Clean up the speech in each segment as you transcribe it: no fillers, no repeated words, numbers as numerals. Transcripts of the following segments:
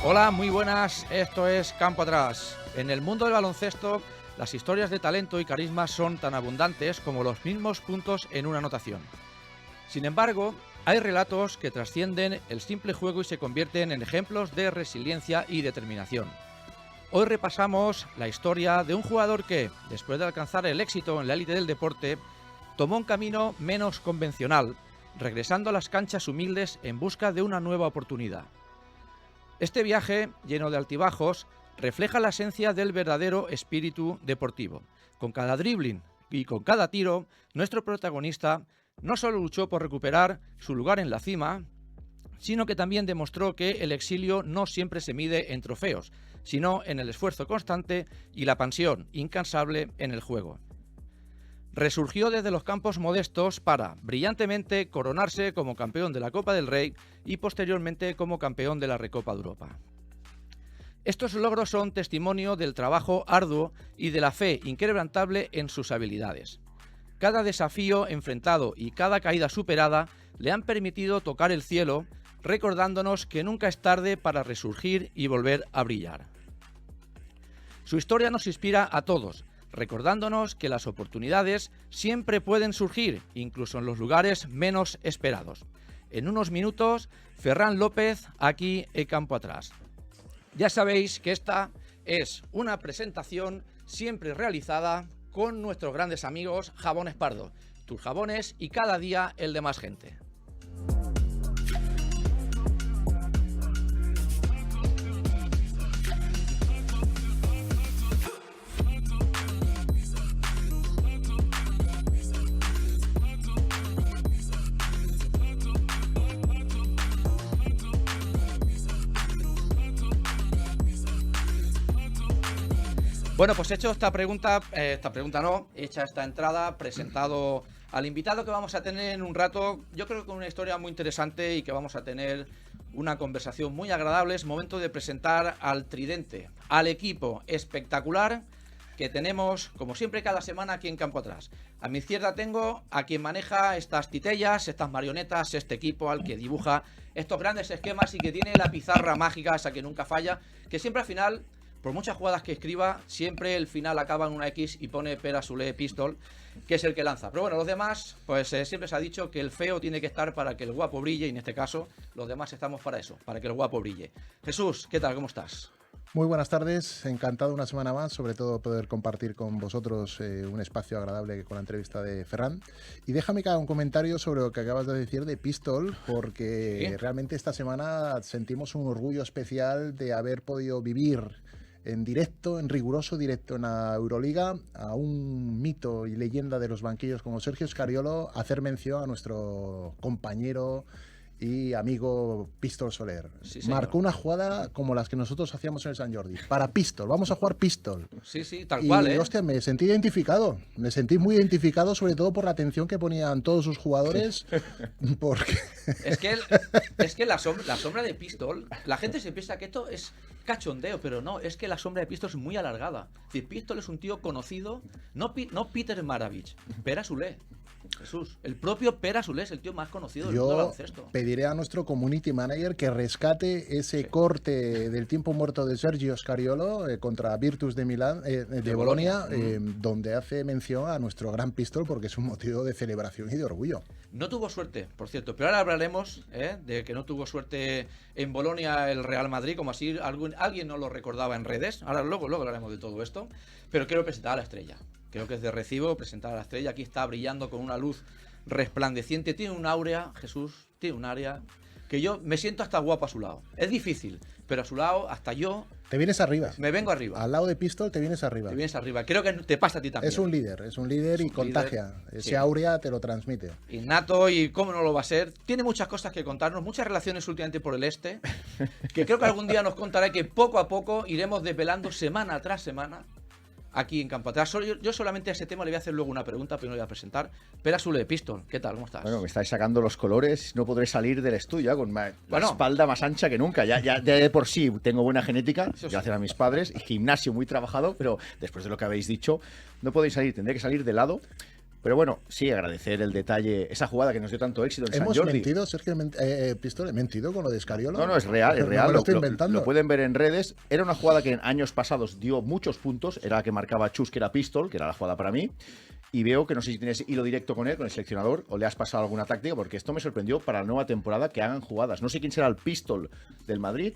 Hola, muy buenas, esto es Campo Atrás. En el mundo del baloncesto, las historias de talento y carisma son tan abundantes como los mismos puntos en una anotación. Sin embargo, hay relatos que trascienden el simple juego y se convierten en ejemplos de resiliencia y determinación. Hoy repasamos la historia de un jugador que, después de alcanzar el éxito en la élite del deporte, tomó un camino menos convencional, regresando a las canchas humildes en busca de una nueva oportunidad. Este viaje, lleno de altibajos, refleja la esencia del verdadero espíritu deportivo. Con cada dribbling y con cada tiro, nuestro protagonista no solo luchó por recuperar su lugar en la cima, sino que también demostró que el exilio no siempre se mide en trofeos, sino en el esfuerzo constante y la pasión incansable en el juego. Resurgió desde los campos modestos para, brillantemente, coronarse como campeón de la Copa del Rey y posteriormente como campeón de la Recopa de Europa. Estos logros son testimonio del trabajo arduo y de la fe inquebrantable en sus habilidades. Cada desafío enfrentado y cada caída superada le han permitido tocar el cielo, recordándonos que nunca es tarde para resurgir y volver a brillar. Su historia nos inspira a todos, recordándonos que las oportunidades siempre pueden surgir, incluso en los lugares menos esperados. En unos minutos, Ferran López, aquí en Campo Atrás. Ya sabéis que esta es una presentación siempre realizada con nuestros grandes amigos Jabones Pardo, tus jabones y cada día el de más gente. Bueno, pues hecho hecha esta entrada, presentado al invitado que vamos a tener en un rato, yo creo que con una historia muy interesante y que vamos a tener una conversación muy agradable. Es momento de presentar al tridente, al equipo espectacular que tenemos, como siempre, cada semana aquí en Campo Atrás. A mi izquierda tengo a quien maneja estas titellas, estas marionetas, este equipo al que dibuja estos grandes esquemas y que tiene la pizarra mágica, esa que nunca falla, que siempre al final, por muchas jugadas que escriba, siempre el final acaba en una X y pone Pere Soler Pistol, que es el que lanza. Pero bueno, los demás, pues siempre se ha dicho que el feo tiene que estar para que el guapo brille, y en este caso, los demás estamos para eso, para que el guapo brille. Jesús, ¿qué tal? ¿Cómo estás? Muy buenas tardes, encantado una semana más, sobre todo poder compartir con vosotros un espacio agradable con la entrevista de Ferran. Y déjame que haga un comentario sobre lo que acabas de decir de Pistol, porque realmente esta semana sentimos un orgullo especial de haber podido vivir en directo, en riguroso directo en la Euroliga, a un mito y leyenda de los banquillos como Sergio Scariolo, hacer mención a nuestro compañero y amigo Pistol Soler. Sí, marcó una jugada como las que nosotros hacíamos en el Sant Jordi. Para Pistol, vamos a jugar Pistol. Sí, tal cual, y, hostia, me sentí identificado. Me sentí muy identificado, sobre todo por la atención que ponían todos sus jugadores. Sí. Porque... Es que la sombra de Pistol, la gente se piensa que esto es cachondeo, pero no, es que la sombra de Pistol es muy alargada. Es decir, Pistol es un tío conocido, no Peter Maravich, Pere Soler. Jesús, el propio Pere Soler es el tío más conocido del mundo del baloncesto. Pediré a nuestro community manager que rescate ese corte del tiempo muerto de Sergio Scariolo contra Virtus de Milán, de Bolonia, donde hace mención a nuestro gran Pistol porque es un motivo de celebración y de orgullo. No tuvo suerte, por cierto, pero ahora hablaremos de que no tuvo suerte en Bolonia el Real Madrid, como así alguien no lo recordaba en redes. Ahora luego hablaremos de todo esto, pero quiero presentar a la estrella. Creo que es de recibo presentar a la estrella. Aquí está brillando con una luz resplandeciente. Tiene un áurea, Jesús, tiene un área que yo me siento hasta guapo a su lado. Es difícil, pero a su lado, hasta yo... Te vienes arriba. Me vengo arriba. Al lado de Pistol te vienes arriba. Te vienes arriba. Creo que te pasa a ti también. Es un líder y contagia. Ese áurea te lo transmite. Innato, y cómo no lo va a ser. Tiene muchas cosas que contarnos, muchas relaciones últimamente por el este, que creo que algún día nos contará, que poco a poco iremos desvelando semana tras semana aquí en Campo Atrás. Yo solamente a ese tema le voy a hacer luego una pregunta, pero no le voy a presentar. Pere Soler Pistol, ¿qué tal? ¿Cómo estás? Bueno, me estáis sacando los colores, no podré salir del estudio con la espalda más ancha que nunca. Ya de por sí tengo buena genética, gracias a mis padres, y gimnasio muy trabajado, pero después de lo que habéis dicho, no podéis salir, tendré que salir de lado. Pero bueno, sí, agradecer el detalle, esa jugada que nos dio tanto éxito en San Jordi. ¿Hemos mentido, Sergio Pistol? ¿He mentido con lo de Scariolo? No, es real, es real. No me lo estoy inventando. Lo pueden ver en redes. Era una jugada que en años pasados dio muchos puntos. Era la que marcaba Chus, que era Pistol, que era la jugada para mí. Y veo que no sé si tienes hilo directo con él, con el seleccionador, o le has pasado alguna táctica, porque esto me sorprendió para la nueva temporada que hagan jugadas. No sé quién será el Pistol del Madrid.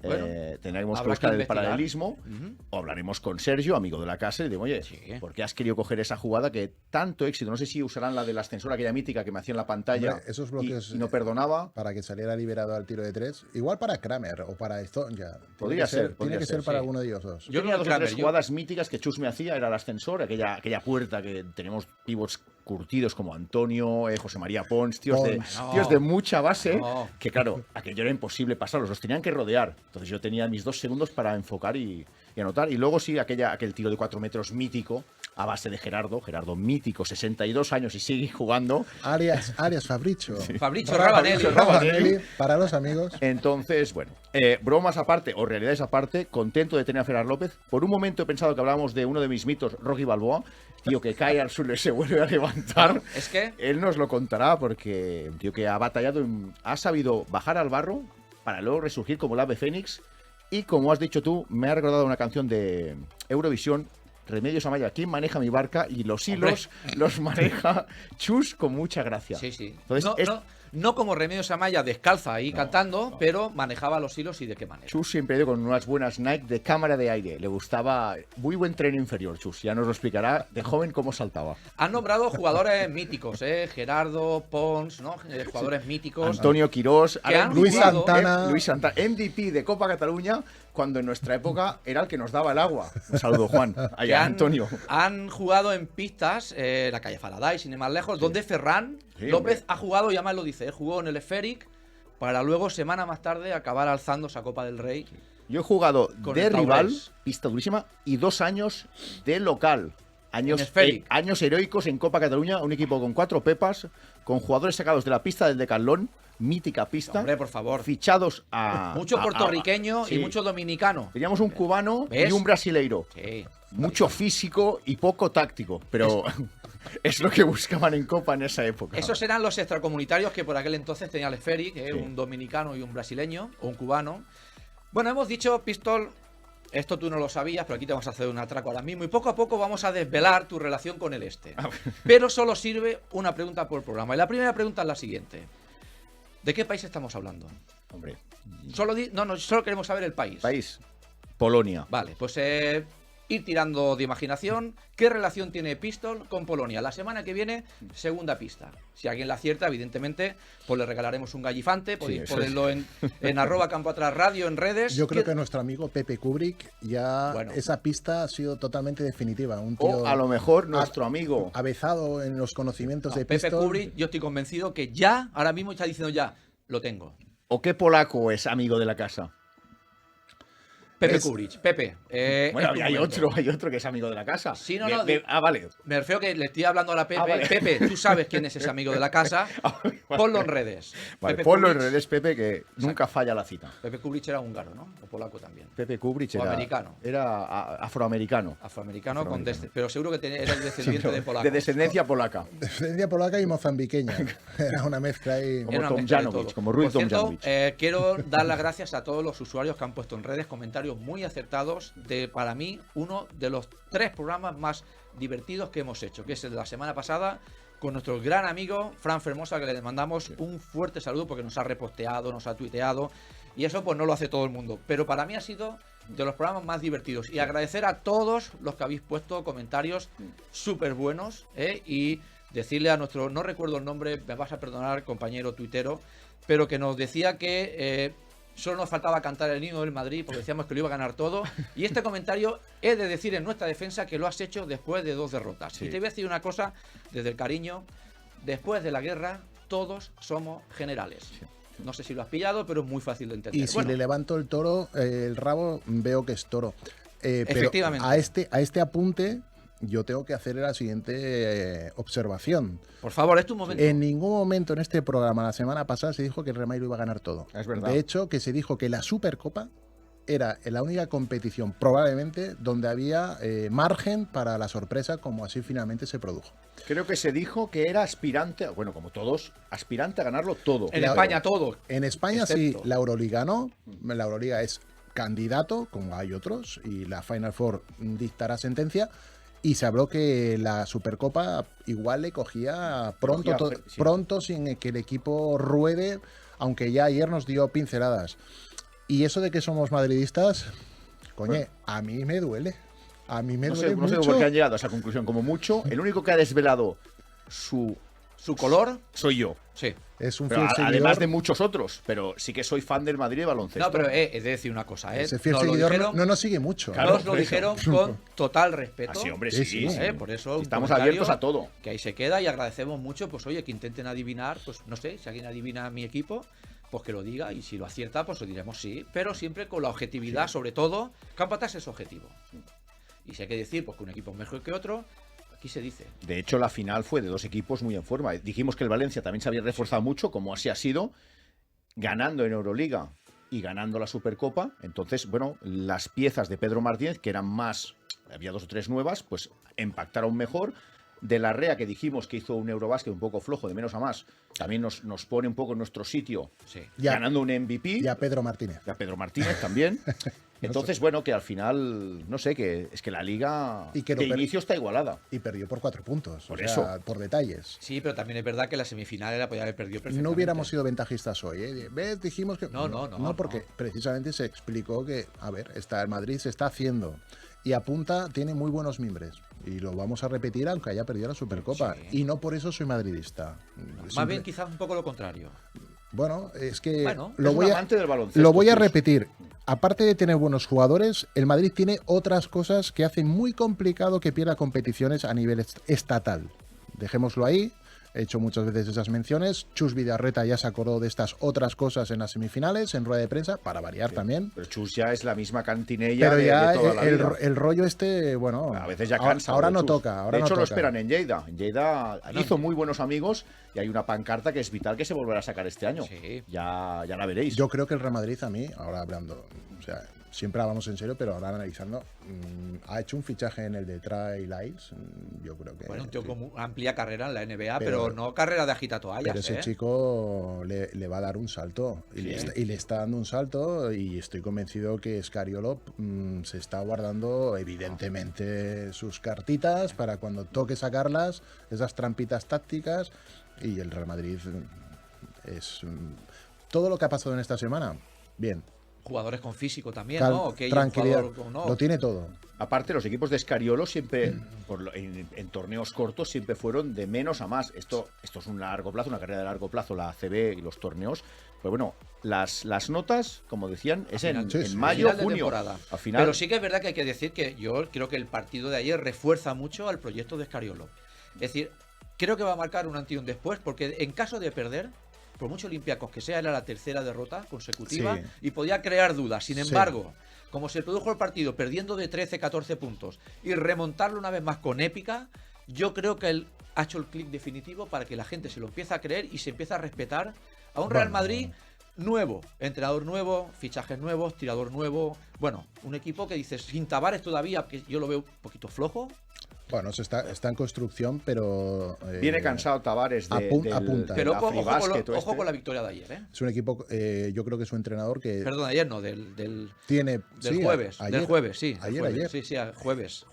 Bueno, tendremos que buscar el paralelismo. O hablaremos con Sergio, amigo de la casa, y le digo, oye, ¿por qué has querido coger esa jugada que tanto éxito? No sé si usarán la del ascensor, aquella mítica que me hacía en la pantalla. Hombre, esos bloques y no perdonaba. Para que saliera liberado al tiro de 3. Igual para Kramer o para esto. Ya. Podría ser. Tiene que ser para alguno de ellos dos. Yo tenía dos o tres jugadas míticas que Chus me hacía. Era el ascensor, aquella puerta que tenemos pivots curtidos como Antonio, José María Pons, tíos de mucha base, que claro, aquello era imposible pasarlos, los tenían que rodear. Entonces yo tenía mis 2 segundos para enfocar y anotar. Y luego sí, aquel tiro de 4 metros mítico, a base de Gerardo mítico, 62 años y sigue jugando. Arias Fabricio. Sí. Fabricio Rabanelli, para los amigos. Entonces, bueno, bromas aparte o realidades aparte, contento de tener a Ferran López. Por un momento he pensado que hablábamos de uno de mis mitos, Rocky Balboa, tío que cae al suelo y se vuelve a levantar. Es que él nos lo contará porque un tío que ha batallado, ha sabido bajar al barro para luego resurgir como el ave fénix. Y como has dicho tú, me ha recordado una canción de Eurovisión, Remedios Amaya, ¿quién maneja mi barca? Y los hilos los maneja Chus con mucha gracia. Sí, sí. Entonces, no como Remedios Amaya descalza ahí cantando, pero manejaba los hilos y de qué manera. Chus siempre ha ido con unas buenas Nike de cámara de aire. Le gustaba, muy buen tren inferior, Chus. Ya nos lo explicará de joven cómo saltaba. Han nombrado jugadores míticos, Gerardo, Pons, ¿no? Jugadores míticos. Antonio Quirós, Luis Santana. Luis Santana, MVP de Copa Cataluña, cuando en nuestra época era el que nos daba el agua. Un saludo, Juan. Antonio. Han jugado en pistas, la calle Faraday, sin ir más lejos, donde Ferran López ha jugado, y además lo dice, jugó en el Esferic para luego, semana más tarde, acabar alzando esa Copa del Rey. Yo he jugado de rival, pista durísima, y 2 años de local. Años heroicos en Copa Cataluña, un equipo con 4 pepas, con jugadores sacados de la pista del Decathlon, mítica pista. Hombre, por favor. Fichados a... Mucho puertorriqueño y mucho dominicano. Teníamos un cubano y un brasileiro. Sí. Mucho físico y poco táctico, pero es lo que buscaban en Copa en esa época. Esos eran los extracomunitarios que por aquel entonces tenía el Esferic, un dominicano y un brasileño, o un cubano. Bueno, hemos dicho, Pistol, esto tú no lo sabías, pero aquí te vamos a hacer un atraco ahora mismo y poco a poco vamos a desvelar tu relación con el Este. Pero solo sirve una pregunta por programa. Y la primera pregunta es la siguiente. ¿De qué país estamos hablando? Hombre. Solo queremos saber el país. País. Polonia. Vale, pues ir tirando de imaginación. ¿Qué relación tiene Pistol con Polonia? La semana que viene, segunda pista. Si alguien la acierta, evidentemente, pues le regalaremos un gallifante. Podéis ponerlo en @CampoAtrásRadio en redes. Yo creo que nuestro amigo Pepe Kubrick ya esa pista ha sido totalmente definitiva. Un tío o a lo mejor nuestro amigo avezado en los conocimientos de Pistol. Pepe Kubrick, yo estoy convencido que ya, ahora mismo está diciendo lo tengo. ¿O qué polaco es amigo de la casa? Pepe Kubrick, Pepe. Bueno, hay otro que es amigo de la casa. Sí, vale. Me refiero que le estoy hablando a la Pepe. Vale. Pepe, tú sabes quién es ese amigo de la casa. Vale. Ponlo en redes. Vale, ponlo en redes, Pepe, que nunca falla la cita. Pepe Kubrick era húngaro, ¿no? O polaco también. Pepe Kubrick era americano. Era afroamericano. Afroamericano. Pero seguro que era el descendiente de polaco. De descendencia polaca. Descendencia polaca y mozambiqueña. Era una mezcla ahí. Como Tomjanovic, como Ruiz Tomjanovic. Quiero dar las gracias a todos los usuarios que han puesto en redes comentarios muy acertados de, para mí, uno de los 3 programas más divertidos que hemos hecho, que es el de la semana pasada con nuestro gran amigo Fran Fermosa, que le mandamos un fuerte saludo porque nos ha reposteado, nos ha tuiteado, y eso pues no lo hace todo el mundo, pero para mí ha sido de los programas más divertidos, y agradecer a todos los que habéis puesto comentarios súper buenos, y decirle a nuestro, no recuerdo el nombre, me vas a perdonar, compañero tuitero, pero que nos decía que solo nos faltaba cantar el himno del Madrid porque decíamos que lo iba a ganar todo. Y este comentario he de decir en nuestra defensa que lo has hecho después de 2 derrotas. Sí. Y te voy a decir una cosa desde el cariño. Después de la guerra, todos somos generales. Sí. No sé si lo has pillado, pero es muy fácil de entender. Y si le levanto el toro, el rabo, veo que es toro. Efectivamente. Pero a este apunte yo tengo que hacer la siguiente observación. Por favor, es tu momento. En ningún momento en este programa la semana pasada se dijo que el Real Madrid lo iba a ganar todo. Es verdad. De hecho, que se dijo que la Supercopa era la única competición probablemente donde había margen para la sorpresa, como así finalmente se produjo. Creo que se dijo que era aspirante, bueno, como todos, aspirante a ganarlo todo. En España todo. En España excepto. sí, la Euroliga no. La Euroliga es candidato, como hay otros, y la Final Four dictará sentencia. Y se habló que la Supercopa igual le cogía pronto sin que el equipo ruede, aunque ya ayer nos dio pinceladas. Y eso de que somos madridistas, coño, Bueno, a mí me duele. A mí me no duele sé, no sé mucho. por qué han llegado a esa conclusión. Como mucho, el único que ha desvelado su color, soy yo. sí. Es un Pero fiel seguidor. además de muchos otros, pero sí que soy fan del Madrid de baloncesto. No, pero he de decir una cosa, Ese fiel nos lo seguidor dijeron, no nos sigue mucho. Claro, nos lo por eso. dijeron con total respeto. Así, hombre, Sí, sí. sí. Por eso un Estamos comentario abiertos a todo. que ahí se queda y agradecemos mucho, pues oye, que intenten adivinar, pues no sé, si alguien adivina mi equipo, pues que lo diga, y si lo acierta, pues lo diremos sí, pero siempre con la objetividad, sobre todo, Campo Atrás es objetivo. Y si hay que decir, pues que un equipo es mejor que otro, aquí se dice. De hecho, la final fue de dos equipos muy en forma. Dijimos que el Valencia también se había reforzado mucho, como así ha sido, ganando en Euroliga y ganando la Supercopa. Entonces, bueno, las piezas de Pedro Martínez, que eran más, había 2 o 3 nuevas, pues impactaron mejor. De la Rea, que dijimos que hizo un Eurobásquet un poco flojo, de menos a más, también nos pone un poco en nuestro sitio, Sí. ganando un MVP. Y a Pedro Martínez. Y a Pedro Martínez también. Entonces, bueno, que al final, no sé, que es que la liga Y que de inicio está igualada. Y perdió por 4 puntos. Por o sea, eso. por detalles. Sí, pero también es verdad que la semifinal la podía haber perdido perfectamente. No hubiéramos sido ventajistas hoy, ¿eh? ¿Ves? Dijimos que... No, porque precisamente se explicó que, a ver, el Madrid se está haciendo y apunta, tiene muy buenos mimbres. Y lo vamos a repetir aunque haya perdido la Supercopa. Sí. Y no por eso soy madridista. Más bien quizás un poco lo contrario. Bueno, es que Bueno, lo Es un voy amante del baloncesto, lo voy a Chus. repetir. Aparte de tener buenos jugadores, el Madrid tiene otras cosas que hacen muy complicado que pierda competiciones a nivel estatal. Dejémoslo ahí. He hecho muchas veces esas menciones. Chus Vidarreta ya se acordó de estas otras cosas en las semifinales, en rueda de prensa, para variar también. Pero Chus ya es la misma cantinella Pero ya de toda la vida. el rollo este, bueno, A veces ya cansa. Ahora lo de no Chus. toca. Ahora de hecho, no lo toca. esperan en Lleida. En Lleida hizo muy buenos amigos y hay una pancarta que es vital que se volverá a sacar este año. Sí. Ya la veréis. Yo creo que el Real Madrid a mí, ahora hablando, o sea, siempre hablamos en serio, pero ahora analizando, ha hecho un fichaje en el de Trail Lights. Yo creo que... Bueno, un tío con amplia carrera en la NBA, Pero- pero no carrera de agitatoallas, Pero ese chico le va a dar un salto y, Sí. le está dando un salto, y estoy convencido que Scariolo se está guardando evidentemente sus cartitas para cuando toque sacarlas, esas trampitas tácticas, y el Real Madrid es todo lo que ha pasado en esta semana. Bien, Jugadores con físico también, cal- ¿no? Que hay un tranquilidad, jugador con- no. lo tiene todo. Aparte, los equipos de Scariolo siempre, en torneos cortos, siempre fueron de menos a más. Esto es un largo plazo, una carrera de largo plazo, la ACB y los torneos. Pues bueno, las notas, como decían, es en, sí, en sí. mayo, Final de junio. temporada. Al final, Pero sí que es verdad que hay que decir que yo creo que el partido de ayer refuerza mucho al proyecto de Scariolo. Es decir, creo que va a marcar un antes y un después, porque en caso de perder, por mucho Olympiacos que sea, era la tercera derrota consecutiva Sí. y podía crear dudas. Sin Sí. embargo, como se produjo el partido perdiendo de 13, 14 puntos y remontarlo una vez más con épica, yo creo que él ha hecho el clic definitivo para que la gente se lo empiece a creer y se empiece a respetar a un Real Bueno. Madrid nuevo, entrenador nuevo, fichajes nuevos, tirador nuevo. Bueno, un equipo que dices, sin Tavares todavía, que yo lo veo un poquito flojo. Bueno, está en construcción, pero... viene cansado Tavares de, apunta. Pero la ojo, Free con, Basket, ojo con la victoria de ayer, ¿eh? Es un equipo, yo creo que es un entrenador que Perdón, ayer no, del tiene... del sí, jueves. ayer, Del jueves, sí. del Ayer, jueves. ayer. Sí, sí, jueves.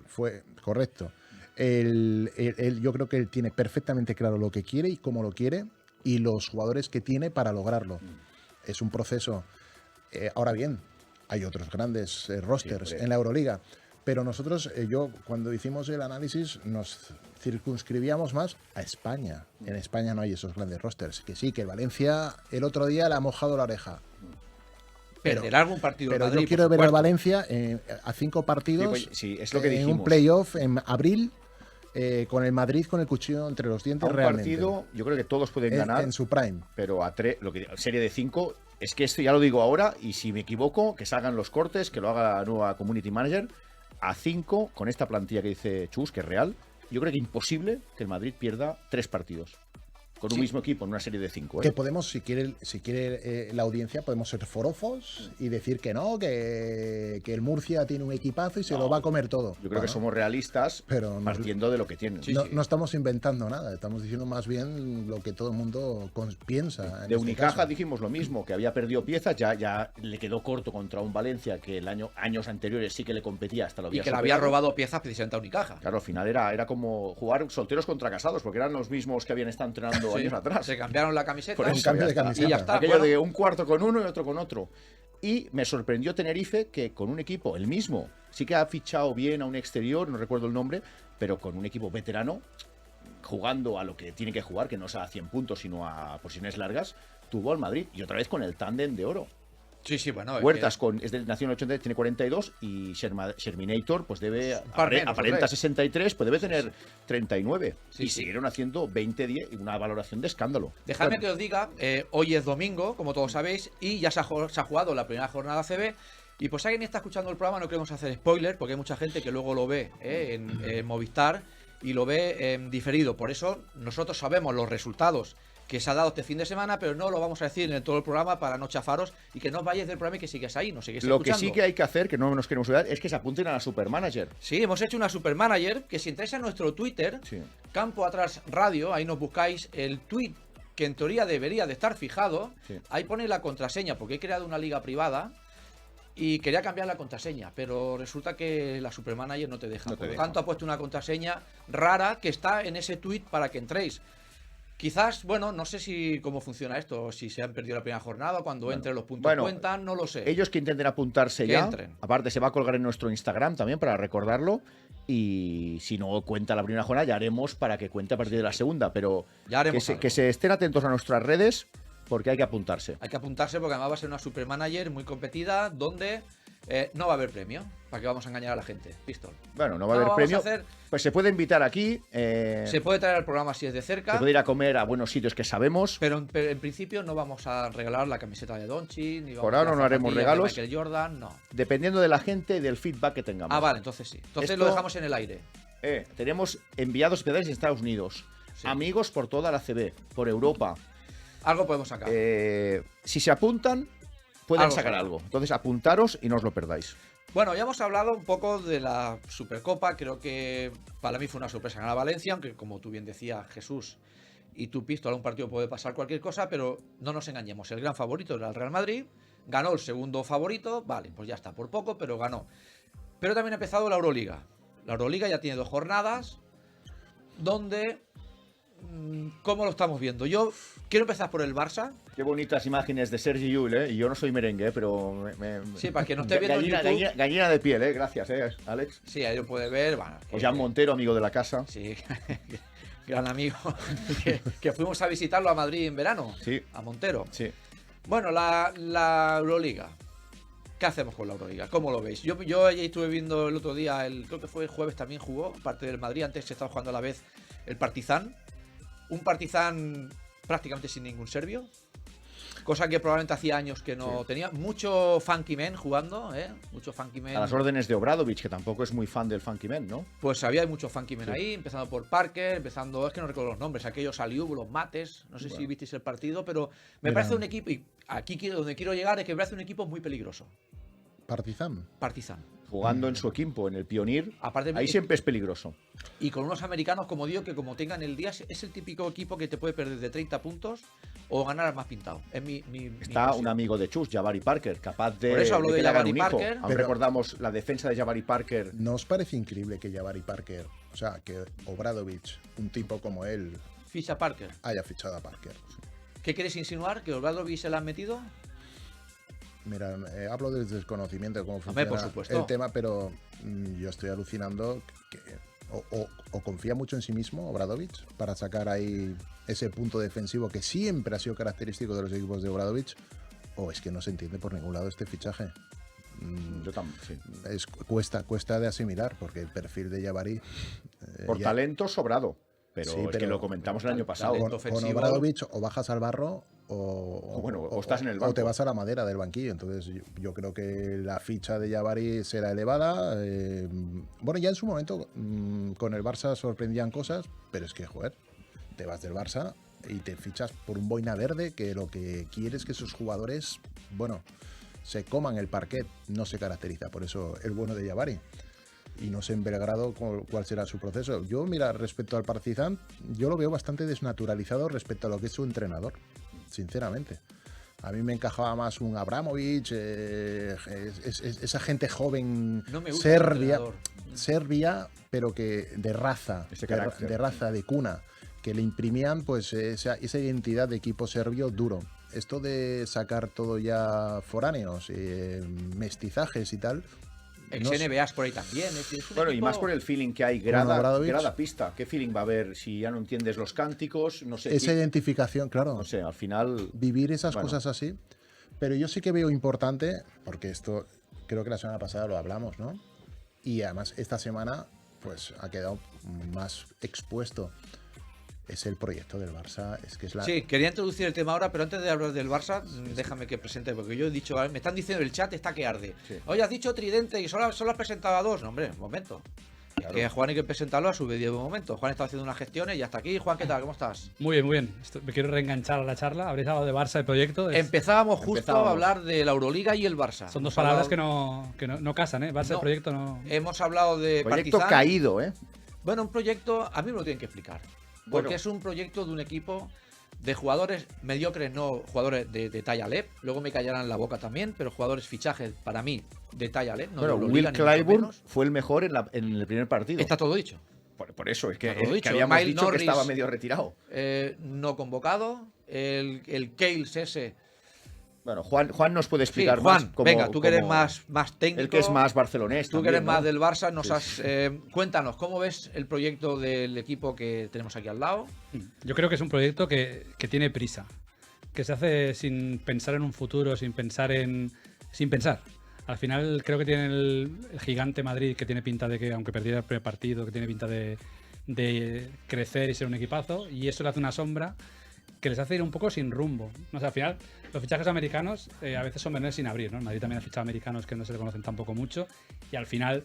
Fue correcto. Yo creo que él tiene perfectamente claro lo que quiere y cómo lo quiere, y los jugadores que tiene para lograrlo. Es un proceso. Ahora bien, hay otros grandes rosters hombre. en la Euroliga, pero nosotros, yo cuando hicimos el análisis, nos circunscribíamos más a España. En España no hay esos grandes rosters. Que sí, que el Valencia el otro día le ha mojado la oreja. Perderá algún partido Pero el Madrid, yo quiero por ver al supuesto. Valencia a 5 partidos, Sí, pues, sí, es lo que en dijimos. un playoff en abril, con el Madrid con el cuchillo entre los A dientes un realmente. partido, yo creo que todos pueden en, ganar, en su prime. pero a serie de 5, es que esto ya lo digo ahora, y si me equivoco, que salgan los cortes, que lo haga la nueva Community Manager. A 5, con esta plantilla que dice Chus, que es real, yo creo que imposible que el Madrid pierda 3 partidos. con un mismo equipo en una serie de 5. Que podemos, si quiere la audiencia, podemos ser forofos y decir que no, que el Murcia tiene un equipazo y se lo va a comer todo. Yo creo que somos realistas, pero partiendo de lo que tienen. No estamos inventando nada, estamos diciendo más bien lo que todo el mundo piensa. De Unicaja dijimos lo mismo, que había perdido piezas, ya le quedó corto contra un Valencia que años anteriores sí que le competía hasta lo había Y que le había robado piezas precisamente a Unicaja. Claro, al final era como jugar solteros contra casados, porque eran los mismos que habían estado entrenando años atrás. Se cambiaron la camiseta. Por un cambio de camiseta. Y ya está. Aquello de un cuarto con uno y otro con otro. Y me sorprendió Tenerife que con un equipo, el mismo, sí que ha fichado bien a un exterior, no recuerdo el nombre, pero con un equipo veterano, jugando a lo que tiene que jugar, que no sea a 100 puntos, sino a posiciones largas, tuvo al Madrid. Y otra vez con el tándem de oro. Sí, bueno. Huertas nació en el 80, tiene 42 y Sherminator pues aparenta 63, pues debe tener 39. Y siguieron haciendo 20-10 y una valoración de escándalo. Dejadme que os diga, hoy es domingo, como todos sabéis, y ya se ha jugado la primera jornada CB. Y pues si alguien está escuchando el programa, no queremos hacer spoiler, porque hay mucha gente que luego lo ve en Movistar y lo ve diferido. Por eso nosotros sabemos los resultados que se ha dado este fin de semana, pero no lo vamos a decir en todo el programa para no chafaros y que no os vayáis del programa y que sigáis ahí, nos seguís escuchando. Lo que sí que hay que hacer, que no nos queremos olvidar, es que se apunten a la Supermanager. Sí, hemos hecho una Supermanager, que si entráis a nuestro Twitter, Campo Atrás Radio, ahí nos buscáis el tweet que en teoría debería de estar fijado, ahí pone la contraseña, porque he creado una liga privada y quería cambiar la contraseña, pero resulta que la Supermanager no te deja. Por lo tanto, ha puesto una contraseña rara que está en ese tweet para que entréis. Quizás, bueno, no sé cómo funciona esto, si se han perdido la primera jornada, cuando entren los puntos cuentan, no lo sé. Ellos que intenten apuntarse ya, aparte se va a colgar en nuestro Instagram también para recordarlo, y si no cuenta la primera jornada ya haremos para que cuente a partir de la segunda, pero ya que se estén atentos a nuestras redes porque hay que apuntarse. Hay que apuntarse porque además va a ser una Supermanager muy competida donde no va a haber premio. ¿Para qué vamos a engañar a la gente? Pistol. Bueno, no va a haber premio. Pues se puede invitar aquí. Se puede traer al programa si es de cerca. Se puede ir a comer a buenos sitios que sabemos. Pero en principio no vamos a regalar la camiseta de Doncic, ni por ahora no haremos regalos. De Michael Jordan, no. Dependiendo de la gente y del feedback que tengamos. Ah, vale, entonces sí. Entonces lo dejamos en el aire. Tenemos enviados especiales en Estados Unidos. Sí. Amigos por toda la CB, por Europa. Algo podemos sacar. Si se apuntan, pueden sacar algo. Entonces apuntaros y no os lo perdáis. Bueno, ya hemos hablado un poco de la Supercopa. Creo que para mí fue una sorpresa ganar Valencia, aunque como tú bien decías, Jesús, y tu Pistola, un partido puede pasar cualquier cosa, pero no nos engañemos. El gran favorito era el Real Madrid, ganó el segundo favorito, vale, pues ya está, por poco, pero ganó. Pero también ha empezado la Euroliga. La Euroliga ya tiene 2 jornadas, donde... ¿Cómo lo estamos viendo? Yo quiero empezar por el Barça. Qué bonitas imágenes de Sergi Llull, ¿eh? Y yo no soy merengue, pero... Sí, para que no esté viendo gallina de piel, ¿eh? Gracias, Alex. Sí, ahí lo puede ver. Bueno, Jan Montero, amigo de la casa. Sí, gran amigo. que fuimos a visitarlo a Madrid en verano. Sí. A Montero. Sí. Bueno, la Euroliga. ¿Qué hacemos con la Euroliga? ¿Cómo lo veis? Yo allí estuve viendo el otro día, creo que fue el jueves también jugó, parte del Madrid. Antes se estaba jugando a la vez el Partizan. Un Partizan prácticamente sin ningún serbio. Cosa que probablemente hacía años que no tenía. Mucho Funky Man jugando, Mucho Funky Man. A las órdenes de Obradovic, que tampoco es muy fan del Funky Man, ¿no? Pues había mucho Funky Man ahí, empezando por Parker, es que no recuerdo los nombres, aquellos Aliub, los Mates, no sé si visteis el partido, pero me parece un equipo, y aquí donde quiero llegar es que me parece un equipo muy peligroso. Partizan. Jugando en su equipo, en el Pionir, ahí siempre es peligroso. Y con unos americanos, como digo, que como tengan el día, es el típico equipo que te puede perder de 30 puntos o ganar al más pintado. Es Está un amigo de Chus, Jabari Parker, capaz de... Por eso hablo de Jabari Parker. Aún recordamos la defensa de Jabari Parker. ¿No os parece increíble que Jabari Parker, o sea, que Obradovic, un tipo como él... Ficha a Parker. Haya fichado a Parker. ¿Qué quieres insinuar? ¿Que Obradovic se la han metido? Mira, hablo desde desconocimiento de cómo funciona por supuesto. el tema, pero yo estoy alucinando que o confía mucho en sí mismo Obradovic para sacar ahí ese punto defensivo que siempre ha sido característico de los equipos de Obradovic, o es que no se entiende por ningún lado este fichaje. Yo también, sí. Cuesta de asimilar, porque el perfil de Jabari... por talento sobrado, pero, sí, pero que lo comentamos el año pasado. Con Obradovic o bajas al barro o estás en el banco. O te vas a la madera del banquillo. Entonces yo creo que la ficha de Jabari será elevada. Bueno, ya en su momento con el Barça sorprendían cosas, pero es que, joder, te vas del Barça y te fichas por un boina verde que lo que quiere es que esos jugadores, bueno, se coman el parquet. No se caracteriza por eso el bueno de Jabari. Y no sé en Belgrado cuál será su proceso. Yo, mira, respecto al Partizan, yo lo veo bastante desnaturalizado respecto a lo que es su entrenador, sinceramente. A mí me encajaba más un Abramovich, esa gente joven, No me gusta serbia, pero que de raza, de cuna, que le imprimían pues esa identidad de equipo serbio duro. Esto de sacar todo ya foráneos, mestizajes y tal. Ex-NBAs por ahí también. Bueno, y más por el feeling que hay grada pista. ¿Qué feeling va a haber si ya no entiendes los cánticos? No sé. Esa identificación, claro. No sé, al final... Vivir esas cosas así. Pero yo sí que veo importante, porque esto creo que la semana pasada lo hablamos, ¿no? Y además esta semana pues ha quedado más expuesto. Es el proyecto del Barça. Sí, quería introducir el tema ahora, pero antes de hablar del Barça, déjame que presente, porque yo he dicho, me están diciendo el chat está que arde. Sí. Oye, has dicho Tridente y solo has presentado a 2. No, hombre, un momento. Claro. Que a Juan hay que presentarlo a su debido momento. Juan está haciendo unas gestiones y hasta aquí. Juan, ¿qué tal? ¿Cómo estás? Muy bien, muy bien. Me quiero reenganchar a la charla. Habréis hablado de Barça, de proyecto. Empezábamos a hablar de la Euroliga y el Barça. Son dos palabras que no casan, ¿eh? Barça y proyecto no... Hemos hablado de proyecto Partizan. Caído, ¿eh? Bueno, un proyecto, a mí me lo tienen que explicar. Porque es un proyecto de un equipo de jugadores mediocres, no jugadores de talla LEP. Luego me callarán la boca también, pero jugadores fichajes para mí de talla LEP. No bueno, Will Clyburn fue el mejor en el primer partido. Está todo dicho. Por eso, es que habíamos dicho Norris, que estaba medio retirado. No convocado. El Kales ese. Bueno, Juan nos puede explicar Juan, más. Venga, tú que eres más técnico. El que es más barcelonés. Tú que eres más del Barça, cuéntanos, ¿cómo ves el proyecto del equipo que tenemos aquí al lado? Yo creo que es un proyecto que tiene prisa, que se hace sin pensar en un futuro, sin pensar. Al final creo que tiene el gigante Madrid, que tiene pinta de que, aunque perdiera el primer partido, que tiene pinta de crecer y ser un equipazo, y eso le hace una sombra que les hace ir un poco sin rumbo. O sea, al final, los fichajes americanos a veces son venir sin abrir, ¿no? Madrid también ha fichado americanos que no se le conocen tampoco mucho y al final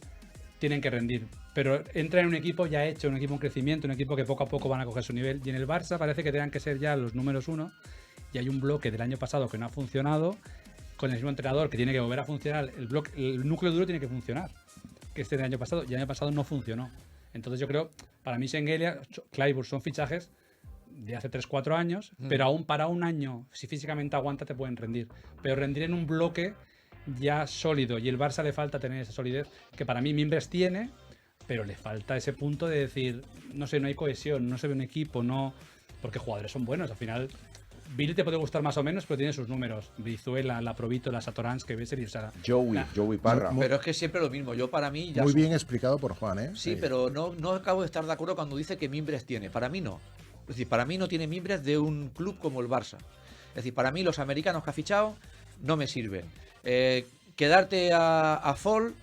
tienen que rendir. Pero entra en un equipo ya hecho, un equipo en crecimiento, un equipo que poco a poco van a coger su nivel. Y en el Barça parece que tengan que ser ya los números 1 y hay un bloque del año pasado que no ha funcionado, con el mismo entrenador que tiene que volver a funcionar. El núcleo duro tiene que funcionar, que del año pasado, y el año pasado no funcionó. Entonces yo creo, para mí Schengelia, Clyburn son fichajes de hace 3-4 años, pero aún para un año, si físicamente aguanta, te pueden rendir. Pero rendir en un bloque ya sólido, y el Barça le falta tener esa solidez, que para mí Mimbres tiene, pero le falta ese punto de decir, no sé, no hay cohesión, no se ve un equipo, no, porque jugadores son buenos, al final... Billy te puede gustar más o menos, pero tiene sus números. Brizuela, la Provito, la Satorans, que ves, o sea, Joey Parra. Pero es que siempre lo mismo. Yo para mí... Muy bien explicado por Juan, ¿eh? Sí, pero no acabo de estar de acuerdo cuando dice que Mimbres tiene. Para mí no. Es decir, para mí no tiene mimbres de un club como el Barça. Es decir, para mí los americanos que ha fichado no me sirven. Quedarte a Fall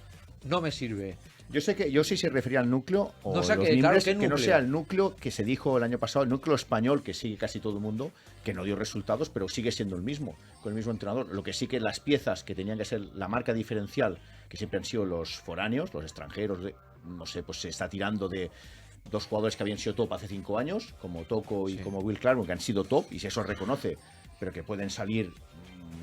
no me sirve. Yo sé si se refería al núcleo o no sé los mimbres, que no sea el núcleo que se dijo el año pasado, el núcleo español que sigue casi todo el mundo, que no dio resultados, pero sigue siendo el mismo, con el mismo entrenador. Lo que sí que las piezas que tenían que ser la marca diferencial, que siempre han sido los foráneos, los extranjeros, no sé, pues se está tirando de 2 jugadores que habían sido top hace 5 años, como Tocco y como Will Clyburn, que han sido top, y si eso reconoce, pero que pueden salir,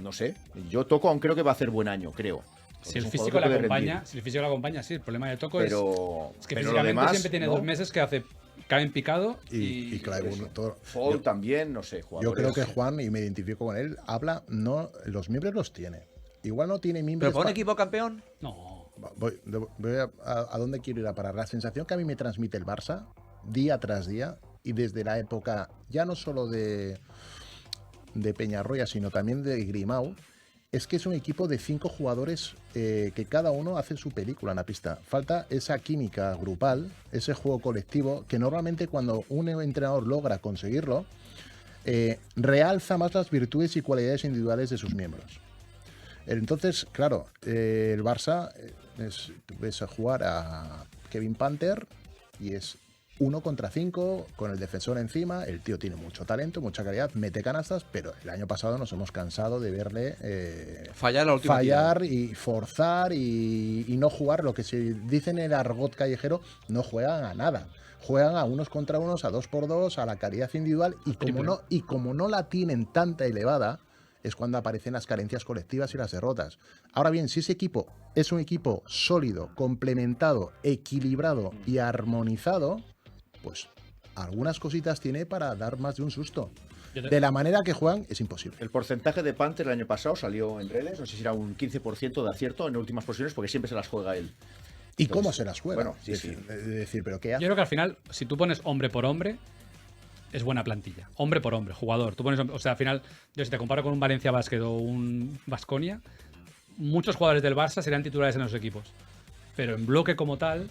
no sé. Yo Tocco aún creo que va a hacer buen año, creo. Si el físico la acompaña, sí, el problema de Tocco es que físicamente demás, siempre tiene 2 meses que cae en picado y Clyburn, Fall también, no sé, jugadores. Yo creo que Juan, y me identifico con él, los miembros los tiene. Igual no tiene miembros. ¿Pero para un equipo campeón? No. Voy a dónde quiero ir a parar. La sensación que a mí me transmite el Barça día tras día, y desde la época ya no solo de Peñarroya, sino también de Grimau, es que es un equipo de 5 jugadores que cada uno hace su película en la pista. Falta esa química grupal, ese juego colectivo, que normalmente cuando un entrenador logra conseguirlo, realza más las virtudes y cualidades individuales de sus miembros. Entonces, claro, el Barça ves a jugar a Kevin Panther y es 1 contra 5, con el defensor encima. El tío tiene mucho talento, mucha calidad, mete canastas, pero el año pasado nos hemos cansado de verle fallar la última tirada. y forzar y no jugar lo que se dice en el argot callejero, no juegan a nada. Juegan a unos contra unos, a 2x2, a la calidad individual, y como no la tienen tanta elevada, es cuando aparecen las carencias colectivas y las derrotas. Ahora bien, si ese equipo es un equipo sólido, complementado, equilibrado y armonizado, pues algunas cositas tiene para dar más de un susto. De la manera que juegan, es imposible. El porcentaje de Panther el año pasado salió en redes, no sé si era un 15% de acierto en últimas posiciones, porque siempre se las juega él. ¿Y cómo se las juega? Bueno, sí, sí. Es decir, ¿pero qué hace? Yo creo que al final, si tú pones hombre por hombre, es buena plantilla. Hombre por hombre, jugador. Tú pones, o sea, al final, yo si te comparo con un Valencia Basket o un Baskonia, muchos jugadores del Barça serían titulares en los equipos. Pero en bloque como tal,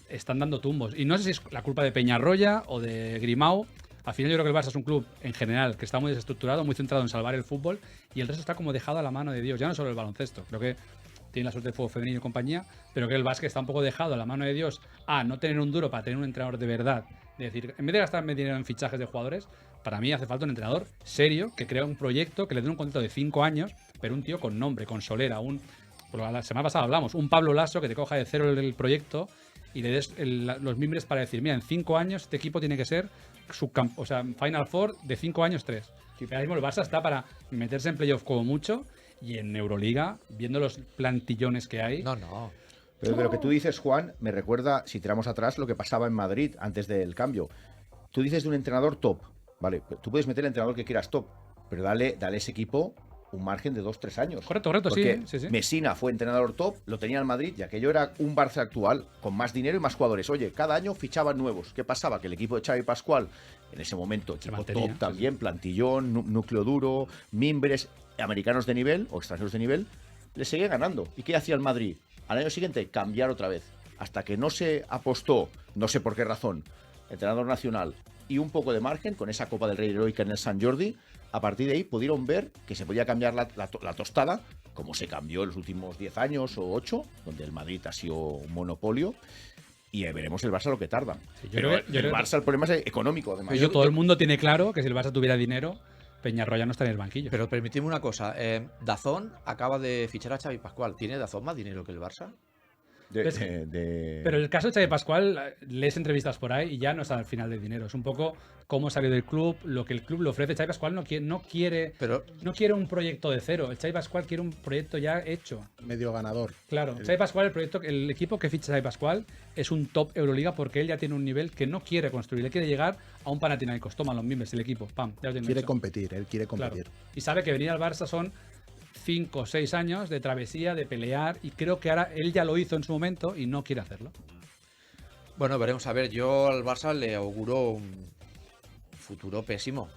están dando tumbos. Y no sé si es la culpa de Peñarroya o de Grimao. Al final yo creo que el Barça es un club, en general, que está muy desestructurado, muy centrado en salvar el fútbol, y el resto está como dejado a la mano de Dios. Ya no solo el baloncesto. Creo que tiene la suerte de fútbol femenino y compañía, pero que el básquet está un poco dejado a la mano de Dios a no tener un duro para tener un entrenador de verdad. Es decir, en vez de gastarme dinero en fichajes de jugadores, para mí hace falta un entrenador serio que crea un proyecto, que le dé un contrato de 5 años, pero un tío con nombre, con solera. La semana pasada hablamos, un Pablo Lasso que te coja de cero el proyecto y le des los mimbres para decir, mira, en 5 años este equipo tiene que ser Final Four de 5 años 3. Ahora mismo el Barça está para meterse en playoff como mucho, y en Euroliga, viendo los plantillones que hay... No. Pero de lo que tú dices, Juan, me recuerda, si tiramos atrás, lo que pasaba en Madrid antes del cambio. Tú dices de un entrenador top, ¿vale? Tú puedes meter el entrenador que quieras top, pero dale a ese equipo un margen de 2-3 años. Correcto, Porque sí. Messina fue entrenador top, lo tenía el Madrid, y aquello era un Barça actual, con más dinero y más jugadores. Oye, cada año fichaban nuevos. ¿Qué pasaba? Que el equipo de Xavi Pascual, en ese momento, equipo top también, plantillón, núcleo duro, mimbres, americanos de nivel o extranjeros de nivel, le seguía ganando. ¿Y qué hacía el Madrid? Al año siguiente, cambiar otra vez. Hasta que no se apostó, no sé por qué razón, entrenador nacional y un poco de margen con esa Copa del Rey heroica en el Sant Jordi, a partir de ahí pudieron ver que se podía cambiar la tostada, como se cambió en los últimos 10 años o 8, donde el Madrid ha sido un monopolio. Y veremos el Barça lo que tarda. Sí, pero el Barça, el problema es económico, además. Todo el mundo tiene claro que si el Barça tuviera dinero, Peñarroya no estaría en el banquillo. Pero permitidme una cosa. Dazón acaba de fichar a Xavi Pascual. ¿Tiene Dazón más dinero que el Barça? Pero el caso de Xavi Pascual, lees entrevistas por ahí y ya no está al final del dinero. Es un poco cómo salió del club, lo que el club le ofrece. Xavi Pascual no quiere un proyecto de cero. El Xavi Pascual quiere un proyecto ya hecho. Medio ganador. Claro, Xavi Pascual, el equipo que ficha Xavi Pascual es un top Euroliga porque él ya tiene un nivel que no quiere construir. Él quiere llegar a un Panathinaikos. Toman los mimbres, el equipo. Pam, ya lo tiene quiere hecho. competir, él quiere competir. Claro. Y sabe que venir al Barça son 5 o 6 años de travesía, de pelear, y creo que ahora él ya lo hizo en su momento y no quiere hacerlo. Bueno, veremos a ver. Yo al Barça le auguro un futuro pésimo.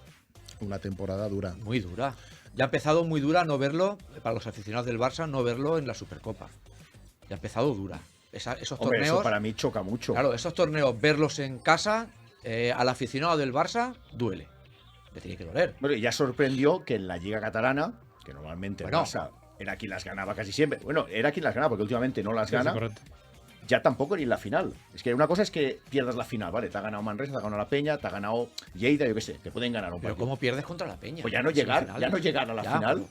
Una temporada dura. Muy dura. Ya ha empezado muy dura no verlo, para los aficionados del Barça, no verlo en la Supercopa. Ya ha empezado dura. Esos torneos... Eso para mí choca mucho. Claro, esos torneos, verlos en casa, al aficionado del Barça, duele. Le tiene que doler. Bueno, y ya sorprendió que en la Liga Catalana, que normalmente el Barça era quien las ganaba casi siempre. Bueno, era quien las ganaba porque últimamente no las gana. Sí, ya tampoco ni en la final. Es que una cosa es que pierdas la final, ¿vale? Te ha ganado Manresa, te ha ganado la Peña, te ha ganado Lleida, yo qué sé, te pueden ganar un Pero partido. ¿cómo pierdes contra la Peña? Pues ya no llegar a la final.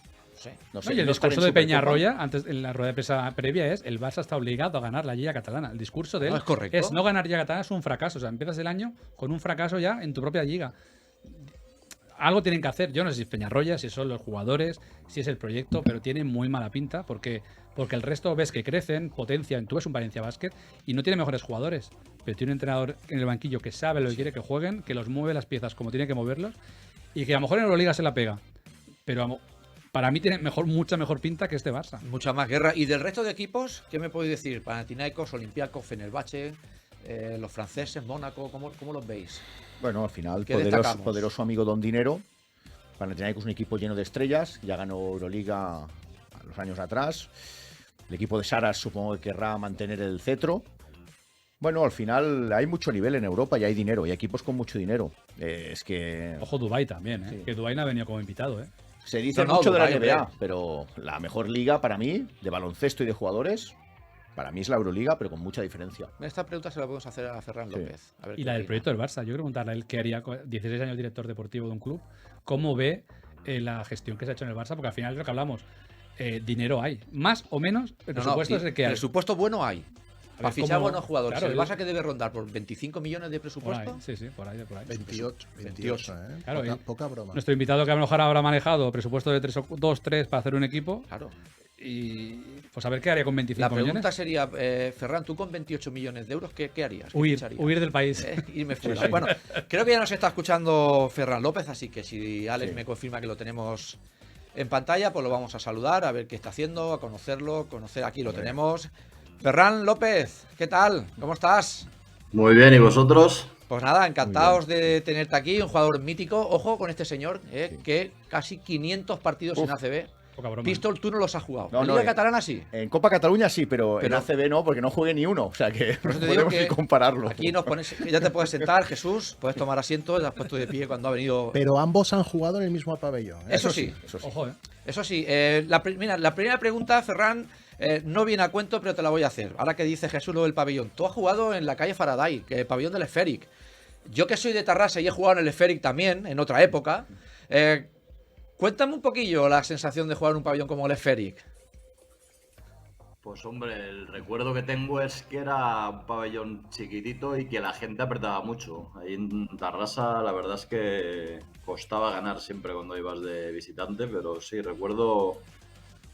No sé, y el discurso de Peñarroya, antes en la rueda de prensa previa, es el Barça está obligado a ganar la Liga Catalana. El discurso de él es no ganar Liga Catalana es un fracaso. O sea, empiezas el año con un fracaso ya en tu propia liga. Algo tienen que hacer. Yo no sé si es Peñarroya, si son los jugadores, si es el proyecto, pero tiene muy mala pinta porque el resto ves que crecen, potencian. Tú ves un Valencia Basket y no tiene mejores jugadores, pero tiene un entrenador en el banquillo que sabe lo que quiere que jueguen, que los mueve las piezas como tiene que moverlos y que a lo mejor en Euroliga se la pega. Pero para mí tiene mucha mejor pinta que este Barça. Mucha más guerra. ¿Y del resto de equipos? ¿Qué me podéis decir? Panathinaikos, Olympiacos, Fenerbahce, los franceses, Mónaco, ¿cómo los veis? Bueno, al final, poderoso amigo Don Dinero. Panathinaikos es un equipo lleno de estrellas. Ya ganó Euroliga a los años atrás. El equipo de Saras supongo que querrá mantener el cetro. Bueno, al final hay mucho nivel en Europa y hay dinero. Hay equipos con mucho dinero. Es que... Ojo, Dubái también, ¿eh? Sí. Que Dubái no ha venido como invitado, ¿eh? Se dice mucho de la NBA, pero la mejor liga para mí, de baloncesto y de jugadores, Para mí es la Euroliga, pero con mucha diferencia. Esta pregunta se la podemos hacer a Ferran Sí. López. A ver Y qué la del opina. proyecto del Barça. Yo quiero preguntarle a él qué haría 16 años director deportivo de un club. ¿Cómo ve la gestión que se ha hecho en el Barça? Porque al final es lo que hablamos. Dinero hay. Más o menos, el No, presupuesto no, es el que hay. presupuesto bueno hay. Para ver, fichar ¿cómo? buenos jugadores. Claro, ¿El Barça que debe rondar por 25 millones de Por ahí, presupuesto? sí, sí, por ahí. 28, 28, ¿eh? Claro, poca, y- poca broma. Nuestro invitado que a lo mejor habrá manejado presupuesto de 2-3 para hacer un equipo. Claro. Y pues a ver qué haría con 25 La pregunta millones. sería, Ferran, tú con 28 millones de euros, ¿qué harías? ¿Qué Huir, ficharías? huir del país. Irme fuera. Bueno, creo que ya nos está escuchando Ferran López, así que si Alex Sí. me confirma que lo tenemos en pantalla, pues lo vamos a saludar, a ver qué está haciendo, a conocerlo, aquí lo tenemos. Ferran López, ¿qué tal? ¿Cómo estás? Muy bien, ¿y vosotros? Pues nada, encantados de tenerte aquí, un jugador mítico. Ojo con este señor, que casi 500 partidos en ACB. Poca broma. Pistol, tú no los has jugado. No, en no, Liga Catalana sí. En Copa Cataluña sí, pero en Pero- ACB no, porque no juegué ni uno. O sea que Por eso te no digo podemos que ni compararlo. Aquí nos pones, ya te puedes sentar, Jesús, puedes tomar asiento, te has puesto de pie cuando ha venido. Pero ambos han jugado en el mismo pabellón. ¿eh? Eso sí. Eso sí. Ojo, Eso sí, mira, la primera pregunta, Ferran, no viene a cuento, pero te la voy a hacer. Ahora que dice Jesús lo del pabellón. Tú has jugado en la calle Faraday, que el pabellón del Esferic. Yo que soy de Tarrasa y he jugado en el Esferic también, en otra época. Cuéntame un poquillo la sensación de jugar en un pabellón como el Esferic. Pues hombre, el recuerdo que tengo es que era un pabellón chiquitito y que la gente apretaba mucho. Ahí en Tarrasa la verdad es que costaba ganar siempre cuando ibas de visitante, pero sí, recuerdo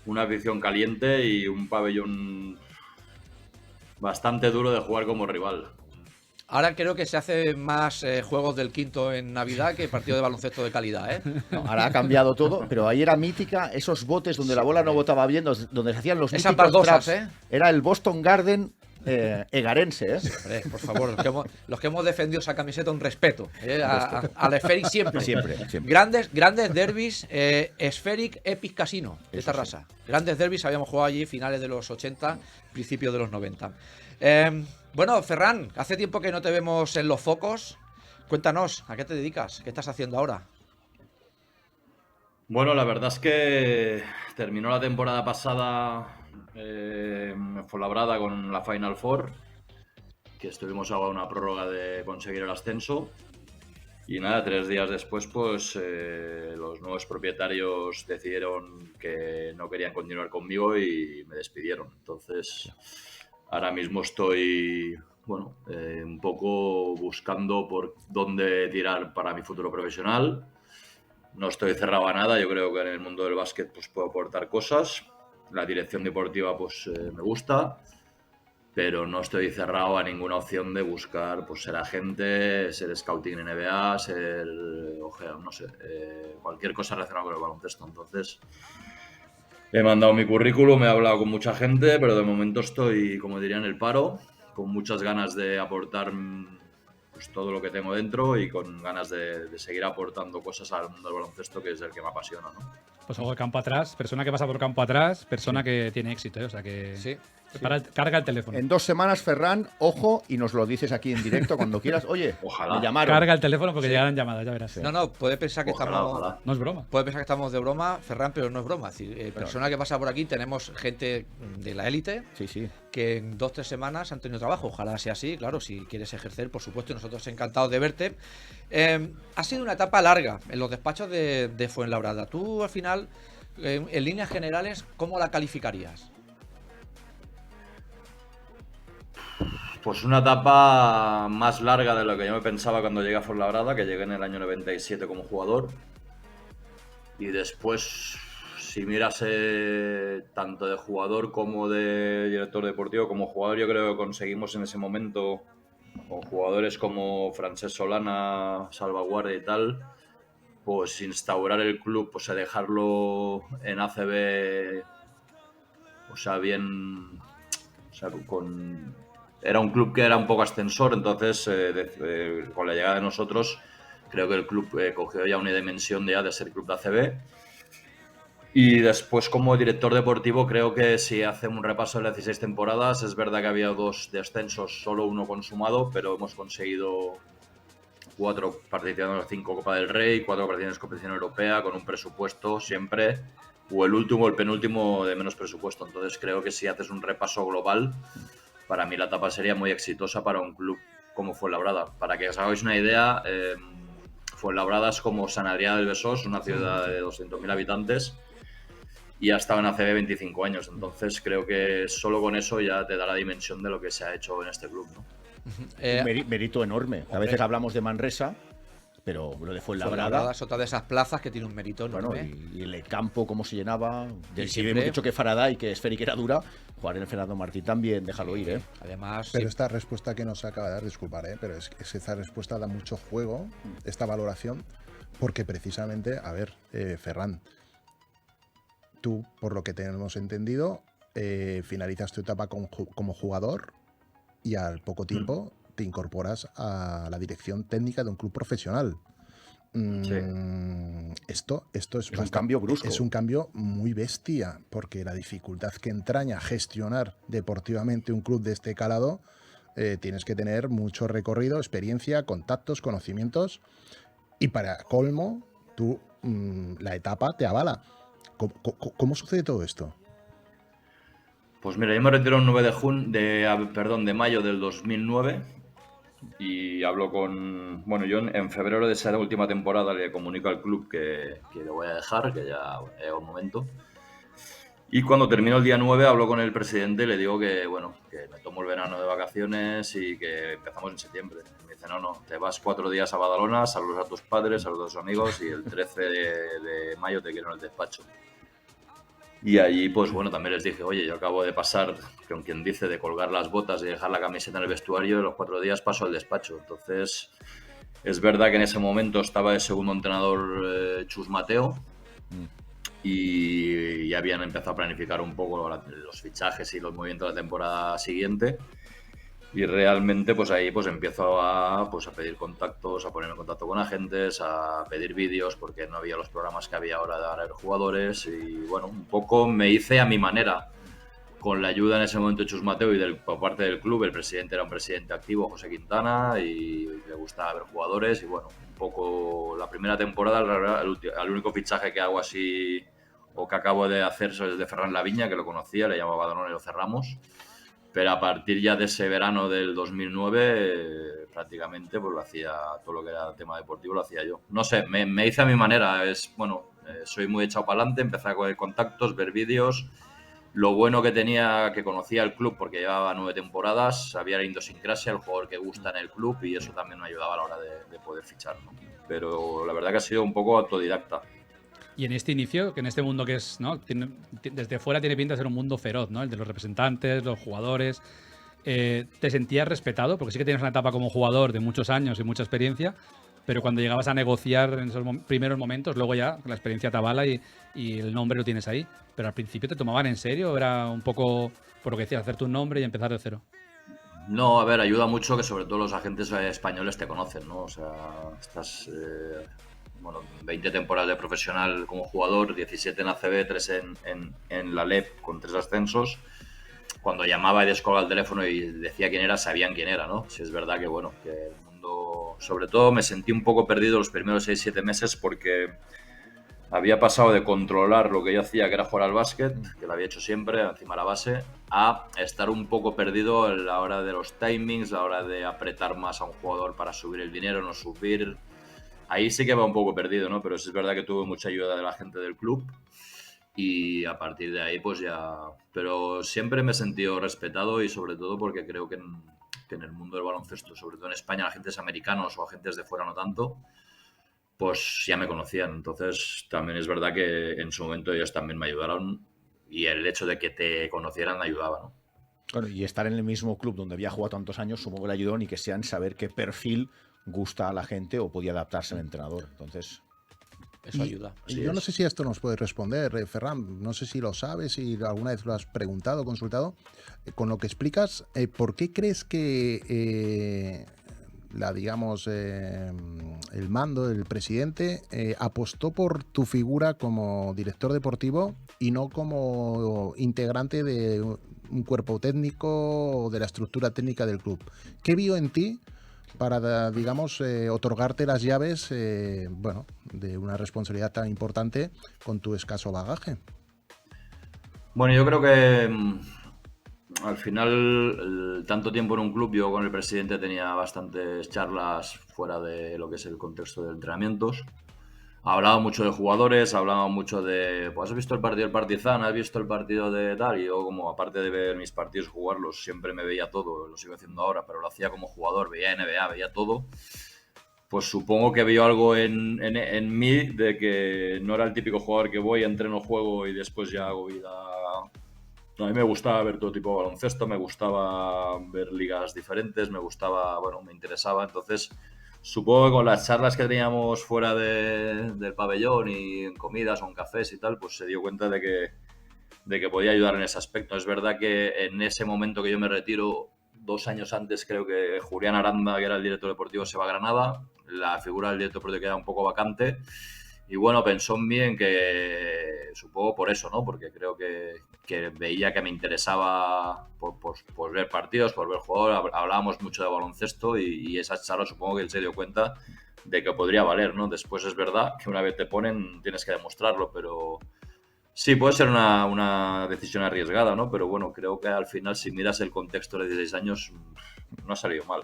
una afición caliente y un pabellón bastante duro de jugar como rival. Ahora creo que se hace más juegos del quinto en Navidad que partido de baloncesto de calidad, ¿eh? No, ahora ha cambiado todo, pero ahí era mítica esos botes donde la bola no botaba bien, donde se hacían los Esas míticos baldosas, traps. Era el Boston Garden egarense, ¿eh? Hombre, por favor, los que hemos defendido esa camiseta, un respeto. Al Esferic siempre. Siempre. Grandes derbis, Esferic Epic Casino de Eso Tarrasa. Grandes derbis, habíamos jugado allí finales de los 80, principios de los 90. Bueno, Ferran, hace tiempo que no te vemos en los focos. Cuéntanos, ¿a qué te dedicas? ¿Qué estás haciendo ahora? Bueno, la verdad es que terminó la temporada pasada en Fuenlabrada con la Final Four, que estuvimos a una prórroga de conseguir el ascenso. Y nada, 3 días después, pues los nuevos propietarios decidieron que no querían continuar conmigo y me despidieron. Entonces, ahora mismo estoy, bueno, un poco buscando por dónde tirar para mi futuro profesional. No estoy cerrado a nada, yo creo que en el mundo del básquet pues, puedo aportar cosas. La dirección deportiva pues me gusta, pero no estoy cerrado a ninguna opción de buscar pues, ser agente, ser scouting en NBA, ser, no sé, cualquier cosa relacionada con el baloncesto. Entonces, he mandado mi currículum, he hablado con mucha gente, pero de momento estoy, como diría, en el paro, con muchas ganas de aportar pues, todo lo que tengo dentro y con ganas de seguir aportando cosas al mundo del baloncesto, que es el que me apasiona, ¿no? Pues ojo, campo atrás, persona que pasa por campo atrás, persona que tiene éxito, ¿eh? O sea que. Sí. Carga el teléfono. En 2 semanas, Ferran, ojo, y nos lo dices aquí en directo cuando quieras. Oye, Ojalá. me llamaron. Carga el teléfono porque llegarán llamadas, ya verás. No, puede pensar que Ojalá, estamos. ojalá. No es broma. Puede pensar que estamos de broma, Ferran, pero no es broma. Es decir, persona que pasa por aquí, tenemos gente de la élite Sí, sí. que en 2-3 semanas han tenido trabajo. Ojalá sea así, claro, si quieres ejercer, por supuesto, y nosotros encantados de verte. Ha sido una etapa larga en los despachos de Fuenlabrada. Tú, al final, en líneas generales, ¿cómo la calificarías? Pues una etapa más larga de lo que yo me pensaba cuando llegué a Fuenlabrada, que llegué en el año 97 como jugador. Y después, si miras tanto de jugador como de director deportivo, como jugador, yo creo que conseguimos en ese momento, con jugadores como Francesc Solana, Salvaguardia y tal, pues instaurar el club, pues dejarlo en ACB, o sea, bien, o sea, era un club que era un poco ascensor, entonces con la llegada de nosotros creo que el club cogió ya una dimensión de ser club de ACB. Y después como director deportivo creo que si hacemos un repaso de las 16 temporadas, es verdad que había 2 de ascensos, solo 1 consumado, pero hemos conseguido 4 participaciones en 5 Copa del Rey, 4 participaciones en competición europea, con un presupuesto siempre o el último o el penúltimo de menos presupuesto. Entonces creo que si haces un repaso global, para mí la etapa sería muy exitosa para un club como Fuenlabrada. Para que os hagáis una idea, Fuenlabrada es como San Adrià del Besós, una ciudad de 200.000 habitantes, y ha estado en ACB 25 años. Entonces creo que solo con eso ya te da la dimensión de lo que se ha hecho en este club, ¿no? Un mérito enorme. A veces hablamos de Manresa, pero lo de Fuenlabrada es otra de esas plazas que tiene un mérito bueno, enorme. y el campo, cómo se llenaba. Y Si hemos dicho que Faraday, que Esférica era dura, jugar en el Fernando Martín también, déjalo ir, ¿eh? Además, Pero esta respuesta que nos acaba de dar, disculpar, pero es que esta respuesta da mucho juego, esta valoración, porque precisamente, a ver, Ferran, tú, por lo que tenemos entendido, finalizas tu etapa como jugador y al poco tiempo te incorporas a la dirección técnica de un club profesional. Esto es un cambio brusco. Es un cambio muy bestia, porque la dificultad que entraña gestionar deportivamente un club de este calado, tienes que tener mucho recorrido, experiencia, contactos, conocimientos, y para colmo, tú la etapa te avala. ¿Cómo sucede todo esto? Pues mira, yo me retiro el 9 de mayo del 2009 y hablo con... Bueno, yo en febrero de esa última temporada le comunico al club que lo voy a dejar, que ya ha llegado el momento. Y cuando termino el día 9 hablo con el presidente y le digo que, bueno, que me tomo el verano de vacaciones y que empezamos en septiembre. Me dice, no, te vas 4 días a Badalona, saludas a tus padres, saludas a tus amigos y el 13 de mayo te quiero en el despacho. Y allí, pues bueno, también les dije, oye, yo acabo de pasar, con quien dice, de colgar las botas y dejar la camiseta en el vestuario, y los 4 días paso al despacho. Entonces, es verdad que en ese momento estaba de segundo entrenador Chus Mateo y ya habían empezado a planificar un poco los fichajes y los movimientos de la temporada siguiente. Y realmente pues ahí pues empiezo a pedir contactos, a ponerme en contacto con agentes, a pedir vídeos porque no había los programas que había ahora de dar jugadores y bueno, un poco me hice a mi manera con la ayuda en ese momento de Chus Mateo y por parte del club. El presidente era un presidente activo, José Quintana, y le gustaba ver jugadores y bueno, un poco la primera temporada, el único fichaje que hago así o que acabo de hacer es el de Ferran Laviña, que lo conocía, le llamaba Badalona y lo cerramos. Pero a partir ya de ese verano del 2009, prácticamente pues lo hacía, todo lo que era tema deportivo lo hacía yo. No sé, me hice a mi manera. Soy muy echado para adelante, empecé a coger contactos, ver vídeos. Lo bueno que tenía, que conocía el club porque llevaba 9 temporadas, sabía la idiosincrasia, el jugador que gusta en el club y eso también me ayudaba a la hora de poder fichar, ¿no? Pero la verdad que ha sido un poco autodidacta. Y en este inicio, que en este mundo que es, ¿no? Desde fuera tiene pinta de ser un mundo feroz, ¿no? El de los representantes, los jugadores. ¿Te sentías respetado? Porque sí que tienes una etapa como jugador de muchos años y mucha experiencia, pero cuando llegabas a negociar en esos primeros momentos, luego ya la experiencia te avala y el nombre lo tienes ahí. Pero al principio te tomaban en serio, era un poco, por lo que decías, hacerte un nombre y empezar de cero. No, a ver, ayuda mucho que sobre todo los agentes españoles te conocen, ¿no? O sea, estás... 20 temporadas de profesional como jugador, 17 en ACB, 3 en la LEP con 3 ascensos. Cuando llamaba y descolgaba el teléfono y decía quién era, sabían quién era, ¿no? Si es verdad que, bueno, que el mundo... Sobre todo me sentí un poco perdido los primeros 6-7 meses porque había pasado de controlar lo que yo hacía, que era jugar al básquet, que lo había hecho siempre, encima de la base, a estar un poco perdido a la hora de los timings, a la hora de apretar más a un jugador para subir el dinero, no subir... Ahí sí que va un poco perdido, ¿no? Pero es verdad que tuve mucha ayuda de la gente del club y a partir de ahí pues ya... Pero siempre me he sentido respetado y sobre todo porque creo que en el mundo del baloncesto, sobre todo en España, agentes americanos o agentes de fuera no tanto, pues ya me conocían. Entonces también es verdad que en su momento ellos también me ayudaron y el hecho de que te conocieran ayudaba, ¿no? Bueno, y estar en el mismo club donde había jugado tantos años, supongo que le ayudó y que sean saber qué perfil gusta a la gente o podía adaptarse al entrenador. Entonces, eso ayuda. Y yo no sé si esto nos puede responder, Ferran, no sé si lo sabes, si alguna vez lo has preguntado, consultado. Con lo que explicas, ¿por qué crees que el mando, el presidente, apostó por tu figura como director deportivo y no como integrante de un cuerpo técnico o de la estructura técnica del club? ¿Qué vio en ti para, digamos, otorgarte las llaves, de una responsabilidad tan importante con tu escaso bagaje? Bueno, yo creo que al final, tanto tiempo en un club, yo con el presidente tenía bastantes charlas fuera de lo que es el contexto de entrenamientos. Hablaba mucho de jugadores, hablaba mucho de, pues has visto el partido del Partizan, has visto el partido de tal, y yo como aparte de ver mis partidos jugarlos, siempre me veía todo, lo sigo haciendo ahora, pero lo hacía como jugador, veía NBA, veía todo. Pues supongo que vio algo en mí de que no era el típico jugador que voy, entreno, juego y después ya hago vida. A mí me gustaba ver todo tipo de baloncesto, me gustaba ver ligas diferentes, me gustaba, bueno, me interesaba. Entonces, supongo que con las charlas que teníamos fuera del pabellón y en comidas o en cafés y tal, pues se dio cuenta de que podía ayudar en ese aspecto. Es verdad que en ese momento que yo me retiro, 2 años antes, creo que Julián Aranda, que era el director deportivo, se va a Granada. La figura del director deportivo queda un poco vacante. Y bueno, pensó en mí en que, supongo por eso, ¿no? Porque creo que veía que me interesaba por ver partidos, por ver jugadores. Hablábamos mucho de baloncesto y esas charlas supongo que él se dio cuenta de que podría valer, ¿no? Después es verdad que una vez te ponen tienes que demostrarlo, pero sí, puede ser una decisión arriesgada, ¿no? Pero bueno, creo que al final, si miras el contexto de 16 años, no ha salido mal.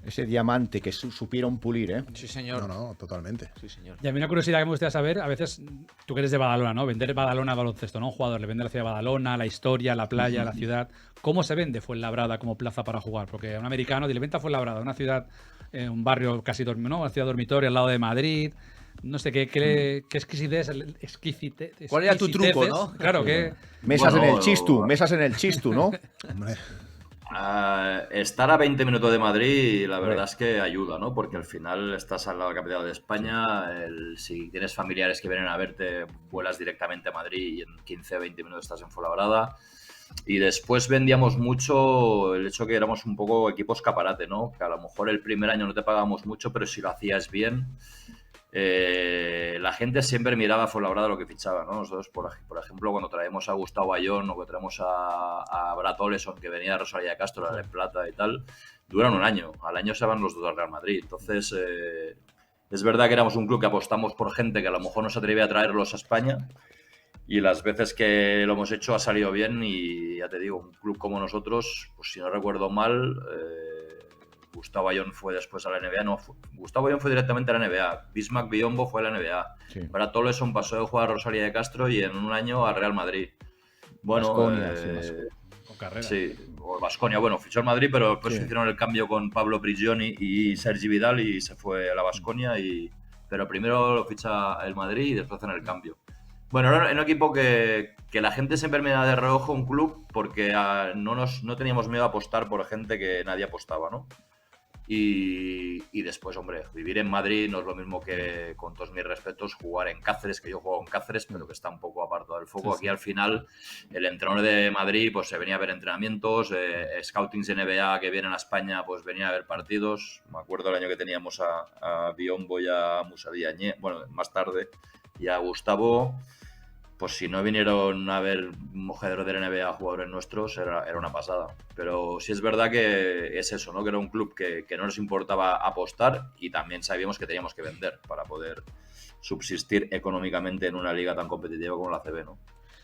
Ese diamante que supieron pulir, ¿eh? Sí, señor. No, totalmente. Sí, señor. Y a mí una curiosidad que me gustaría saber, a veces tú que eres de Badalona, ¿no? Vender Badalona a baloncesto, ¿no? Un jugador le vende la ciudad de Badalona, la historia, la playa, la ciudad. ¿Cómo se vende Fuenlabrada como plaza para jugar? Porque a un americano le venta Fuenlabrada, una ciudad, un barrio casi ¿no? Una ciudad dormitorio al lado de Madrid. No sé qué exquisitez, ¿Cuál era tu truco, no? Claro, que Mesas Bueno, en el chistu, ¿no? Hombre, Estar a 20 minutos de Madrid, la verdad Hombre. es que ayuda, ¿no? Porque al final estás al lado de la capital de España. Si tienes familiares que vienen a verte, vuelas directamente a Madrid y en 15 o 20 minutos estás en Fuenlabrada. Y después vendíamos mucho el hecho que éramos un poco equipo escaparate, ¿no? Que a lo mejor el primer año no te pagábamos mucho, pero si lo hacías bien, la gente siempre miraba a Fuenlabrada lo que fichaba, ¿no? Nosotros, por ejemplo, cuando traemos a Gustavo Ayón o que traemos a Brad Oleson, que venía de Rosalía de Castro, la de Plata y tal, duran un año. Al año se van los dos al Real Madrid. Entonces, es verdad que éramos un club que apostamos por gente que a lo mejor no se atrevía a traerlos a España, y las veces que lo hemos hecho ha salido bien. Y ya te digo, un club como nosotros, pues si no recuerdo mal, Gustavo Ayón fue después a la NBA. No, Gustavo Ayón fue directamente a la NBA. Bismack Biyombo fue a la NBA. Sí. Brad Oleson pasó de jugar a Rosalía de Castro y en un año al Real Madrid. Bueno, Baskonia, sí, con carrera. sí, o Baskonia. Bueno, fichó al Madrid, pero después Sí. hicieron el cambio con Pablo Prigioni y Sergi Vidal y se fue a la Baskonia. Pero primero lo ficha el Madrid y después hacen el cambio. Bueno, era un equipo que la gente siempre mira de reojo un club porque no teníamos miedo a apostar por gente que nadie apostaba, ¿no? Y después, hombre, vivir en Madrid no es lo mismo que, con todos mis respetos, jugar en Cáceres, que yo juego en Cáceres, pero que está un poco apartado del foco. Sí, sí. Aquí al final, el entrenador de Madrid pues se venía a ver entrenamientos, scoutings de NBA que vienen a España, pues venía a ver partidos. Me acuerdo el año que teníamos a Biyombo y a Musa Diagne, bueno, más tarde, y a Gustavo. Pues si no vinieron a ver jugadores de la NBA, jugadores nuestros, era una pasada. Pero sí es verdad que es eso, ¿no? Que era un club que no nos importaba apostar y también sabíamos que teníamos que vender para poder subsistir económicamente en una liga tan competitiva como la CB, ¿no?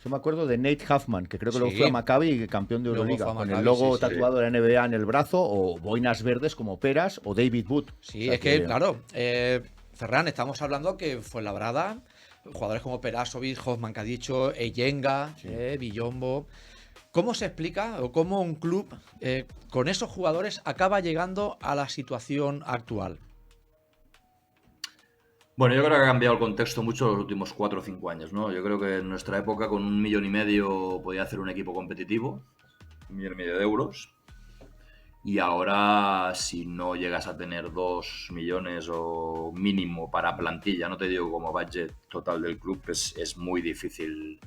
Yo me acuerdo de Nate Huffman, que creo que luego Sí. fue a Maccabi, campeón de Luego Euroliga, fue a con el Maccabi, logo sí, sí. tatuado de la NBA en el brazo, o boinas verdes como Peras o David Wood. Sí, O sea es que, claro, Ferran, estamos hablando que Fuenlabrada, jugadores como Perasovic, Hoffman, que ha dicho, Eyenga, Biyombo. ¿Cómo se explica o cómo un club con esos jugadores acaba llegando a la situación actual? Bueno, yo creo que ha cambiado el contexto mucho en los últimos 4 o 5 años, ¿no? Yo creo que en nuestra época con 1,5 millones podía hacer un equipo competitivo, 1,5 millones de euros. Y ahora, si no llegas a tener 2 millones o mínimo para plantilla, no te digo como budget total del club, es muy difícil.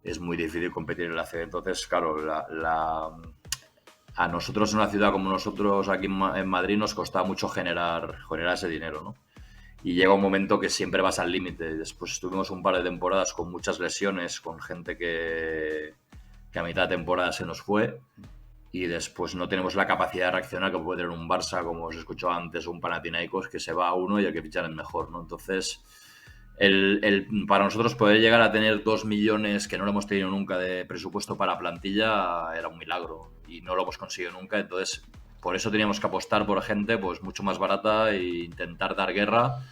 Es muy difícil competir en la CB. Entonces, claro, a nosotros en una ciudad como nosotros aquí en Madrid nos costaba mucho generar ese dinero, ¿no? Y llega un momento que siempre vas al límite. Después tuvimos un par de temporadas con muchas lesiones, con gente que a mitad de temporada se nos fue. Y después no tenemos la capacidad de reaccionar que puede tener un Barça, como os escuchó antes, un Panathinaikos, que se va a uno y el que fichan es mejor, ¿no? Entonces, Para nosotros poder llegar a tener 2 millones, que no lo hemos tenido nunca, de presupuesto para plantilla, era un milagro y no lo hemos conseguido nunca. Entonces, por eso teníamos que apostar por gente pues mucho más barata e intentar dar guerra.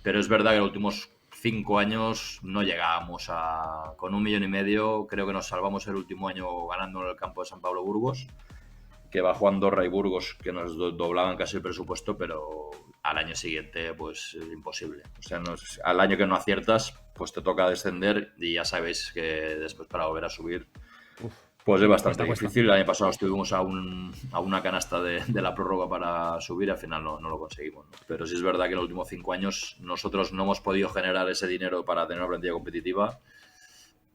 Pero es verdad que en los últimos 5 años no llegábamos con 1,5 millones. Creo que nos salvamos el último año ganando en el campo de San Pablo Burgos, que bajó Andorra y Burgos, que nos doblaban casi el presupuesto, pero al año siguiente pues imposible. O sea, al año que no aciertas, pues te toca descender y ya sabéis que después para volver a subir pues es bastante difícil. El año pasado estuvimos a una canasta de la prórroga para subir y al final no lo conseguimos, ¿no? Pero sí es verdad que en los últimos 5 años nosotros no hemos podido generar ese dinero para tener una plantilla competitiva,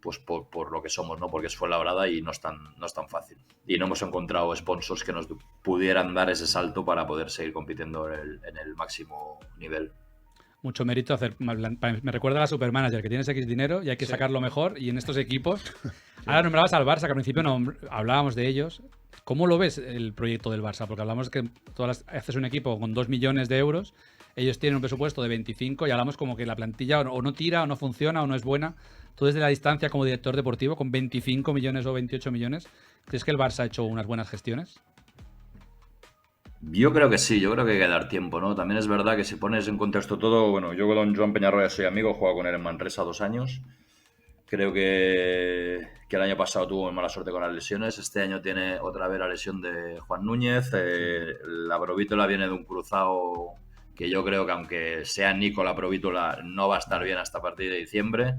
pues por lo que somos, ¿no? Porque es Fuenlabrada y no es tan fácil. Y no hemos encontrado sponsors que nos pudieran dar ese salto para poder seguir compitiendo en el máximo nivel. Mucho mérito hacer. Me recuerda a la Supermanager, que tienes X dinero y hay que sacarlo mejor. Y en estos equipos. Ahora nombrabas al Barça, que al principio no hablábamos de ellos. ¿Cómo lo ves el proyecto del Barça? Porque hablamos que haces un equipo con 2 millones de euros. Ellos tienen un presupuesto de 25 y hablamos como que la plantilla o no tira, o no funciona, o no es buena. Tú desde la distancia como director deportivo, con 25 millones o 28 millones, ¿crees que el Barça ha hecho unas buenas gestiones? Yo creo que sí, yo creo que hay que dar tiempo, ¿no? También es verdad que si pones en contexto todo, bueno, yo con don Joan Peñarroya soy amigo, he jugado con él en Manresa 2 años. Creo que el año pasado tuvo mala suerte con las lesiones. Este año tiene otra vez la lesión de Juan Núñez. La Provítola viene de un cruzado que yo creo que aunque sea Nico la Provítola no va a estar bien hasta a partir de diciembre.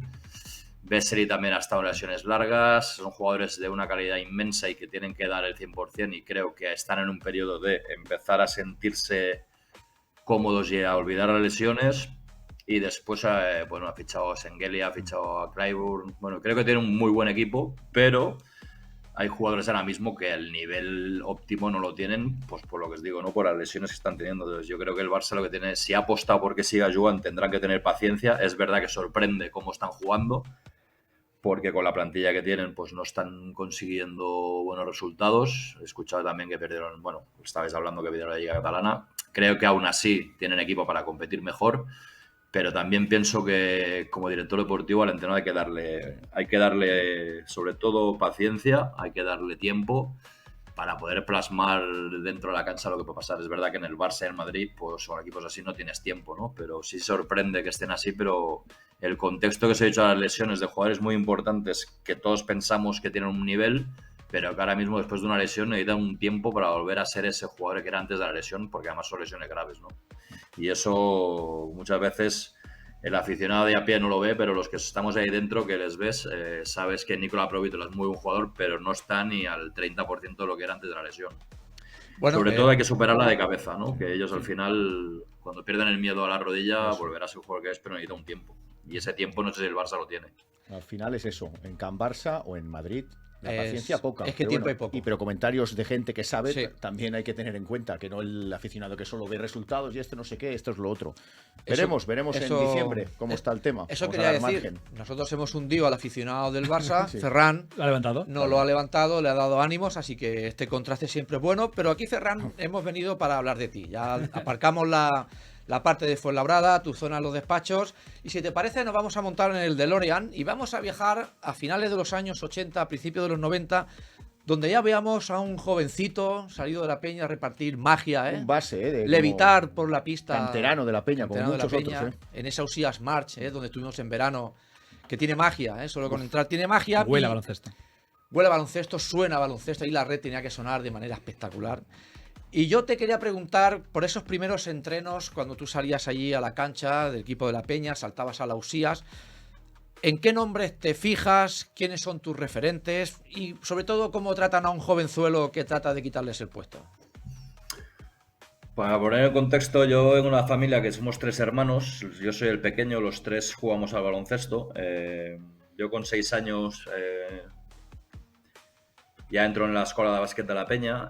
Vesely también ha estado en lesiones largas. Son jugadores de una calidad inmensa y que tienen que dar el 100% y creo que están en un periodo de empezar a sentirse cómodos y a olvidar las lesiones. Y después, bueno, ha fichado a Sengeli, ha fichado a Clyburn. Bueno, creo que tiene un muy buen equipo, pero hay jugadores ahora mismo que el nivel óptimo no lo tienen, pues por lo que os digo, ¿no? Por las lesiones que están teniendo. Entonces, yo creo que el Barça lo que tiene, si ha apostado porque siga jugando, tendrán que tener paciencia. Es verdad que sorprende cómo están jugando, porque con la plantilla que tienen, pues no están consiguiendo buenos resultados. He escuchado también que perdieron, bueno, estabais hablando que perdieron la Liga Catalana. Creo que aún así tienen equipo para competir mejor. Pero también pienso que como director deportivo al entrenador hay que darle sobre todo paciencia, hay que darle tiempo para poder plasmar dentro de la cancha lo que puede pasar. Es verdad que en el Barça y en Madrid, pues con equipos así no tienes tiempo, ¿no? Pero sí sorprende que estén así, pero el contexto que se ha dicho a las lesiones de jugadores muy importantes que todos pensamos que tienen un nivel, pero que ahora mismo después de una lesión necesitan un tiempo para volver a ser ese jugador que era antes de la lesión, porque además son lesiones graves, ¿no? Y eso muchas veces el aficionado de a pie no lo ve, pero los que estamos ahí dentro, que les ves, sabes que Nicola Provítola es muy buen jugador, pero no está ni al 30% de lo que era antes de la lesión. Bueno, sobre todo hay que superarla de cabeza, ¿no? Que ellos al final, cuando pierden el miedo a la rodilla, volverá a ser el jugador que es, pero necesita un tiempo. Y ese tiempo no sé si el Barça lo tiene. Al final es eso, en Can Barça o en Madrid. La paciencia poca. Es que tiempo hay poco. Pero comentarios de gente que sabe también hay que tener en cuenta, que no el aficionado que solo ve resultados y no sé qué, esto es lo otro. Veremos en diciembre cómo está el tema. Eso quería decir. Margen. Nosotros hemos hundido al aficionado del Barça, Ferran ¿lo ha levantado? No lo ha levantado, le ha dado ánimos, así que este contraste siempre es bueno. Pero aquí, Ferran, hemos venido para hablar de ti. Ya aparcamos la parte de Fuenlabrada, tu zona, los despachos. Y si te parece, nos vamos a montar en el DeLorean y vamos a viajar a finales de los años 80, a principios de los 90, donde ya veamos a un jovencito salido de la Peña a repartir magia, un base, levitar por la pista. Canterano de la Peña, como muchos otros. En esa Usías March, donde estuvimos en verano, que tiene magia, solo con entrar tiene magia. Huele a baloncesto. Huele a baloncesto, suena a baloncesto, ahí la red tenía que sonar de manera espectacular. Y yo te quería preguntar por esos primeros entrenos, cuando tú salías allí a la cancha del equipo de la Peña, saltabas a la Usías, ¿en qué nombres te fijas? ¿Quiénes son tus referentes? Y sobre todo, ¿cómo tratan a un jovenzuelo que trata de quitarles el puesto? Para poner el contexto, yo en una familia que somos 3 hermanos, yo soy el pequeño, los 3 jugamos al baloncesto. Yo con 6 años ya entro en la escuela de básquet de la Peña.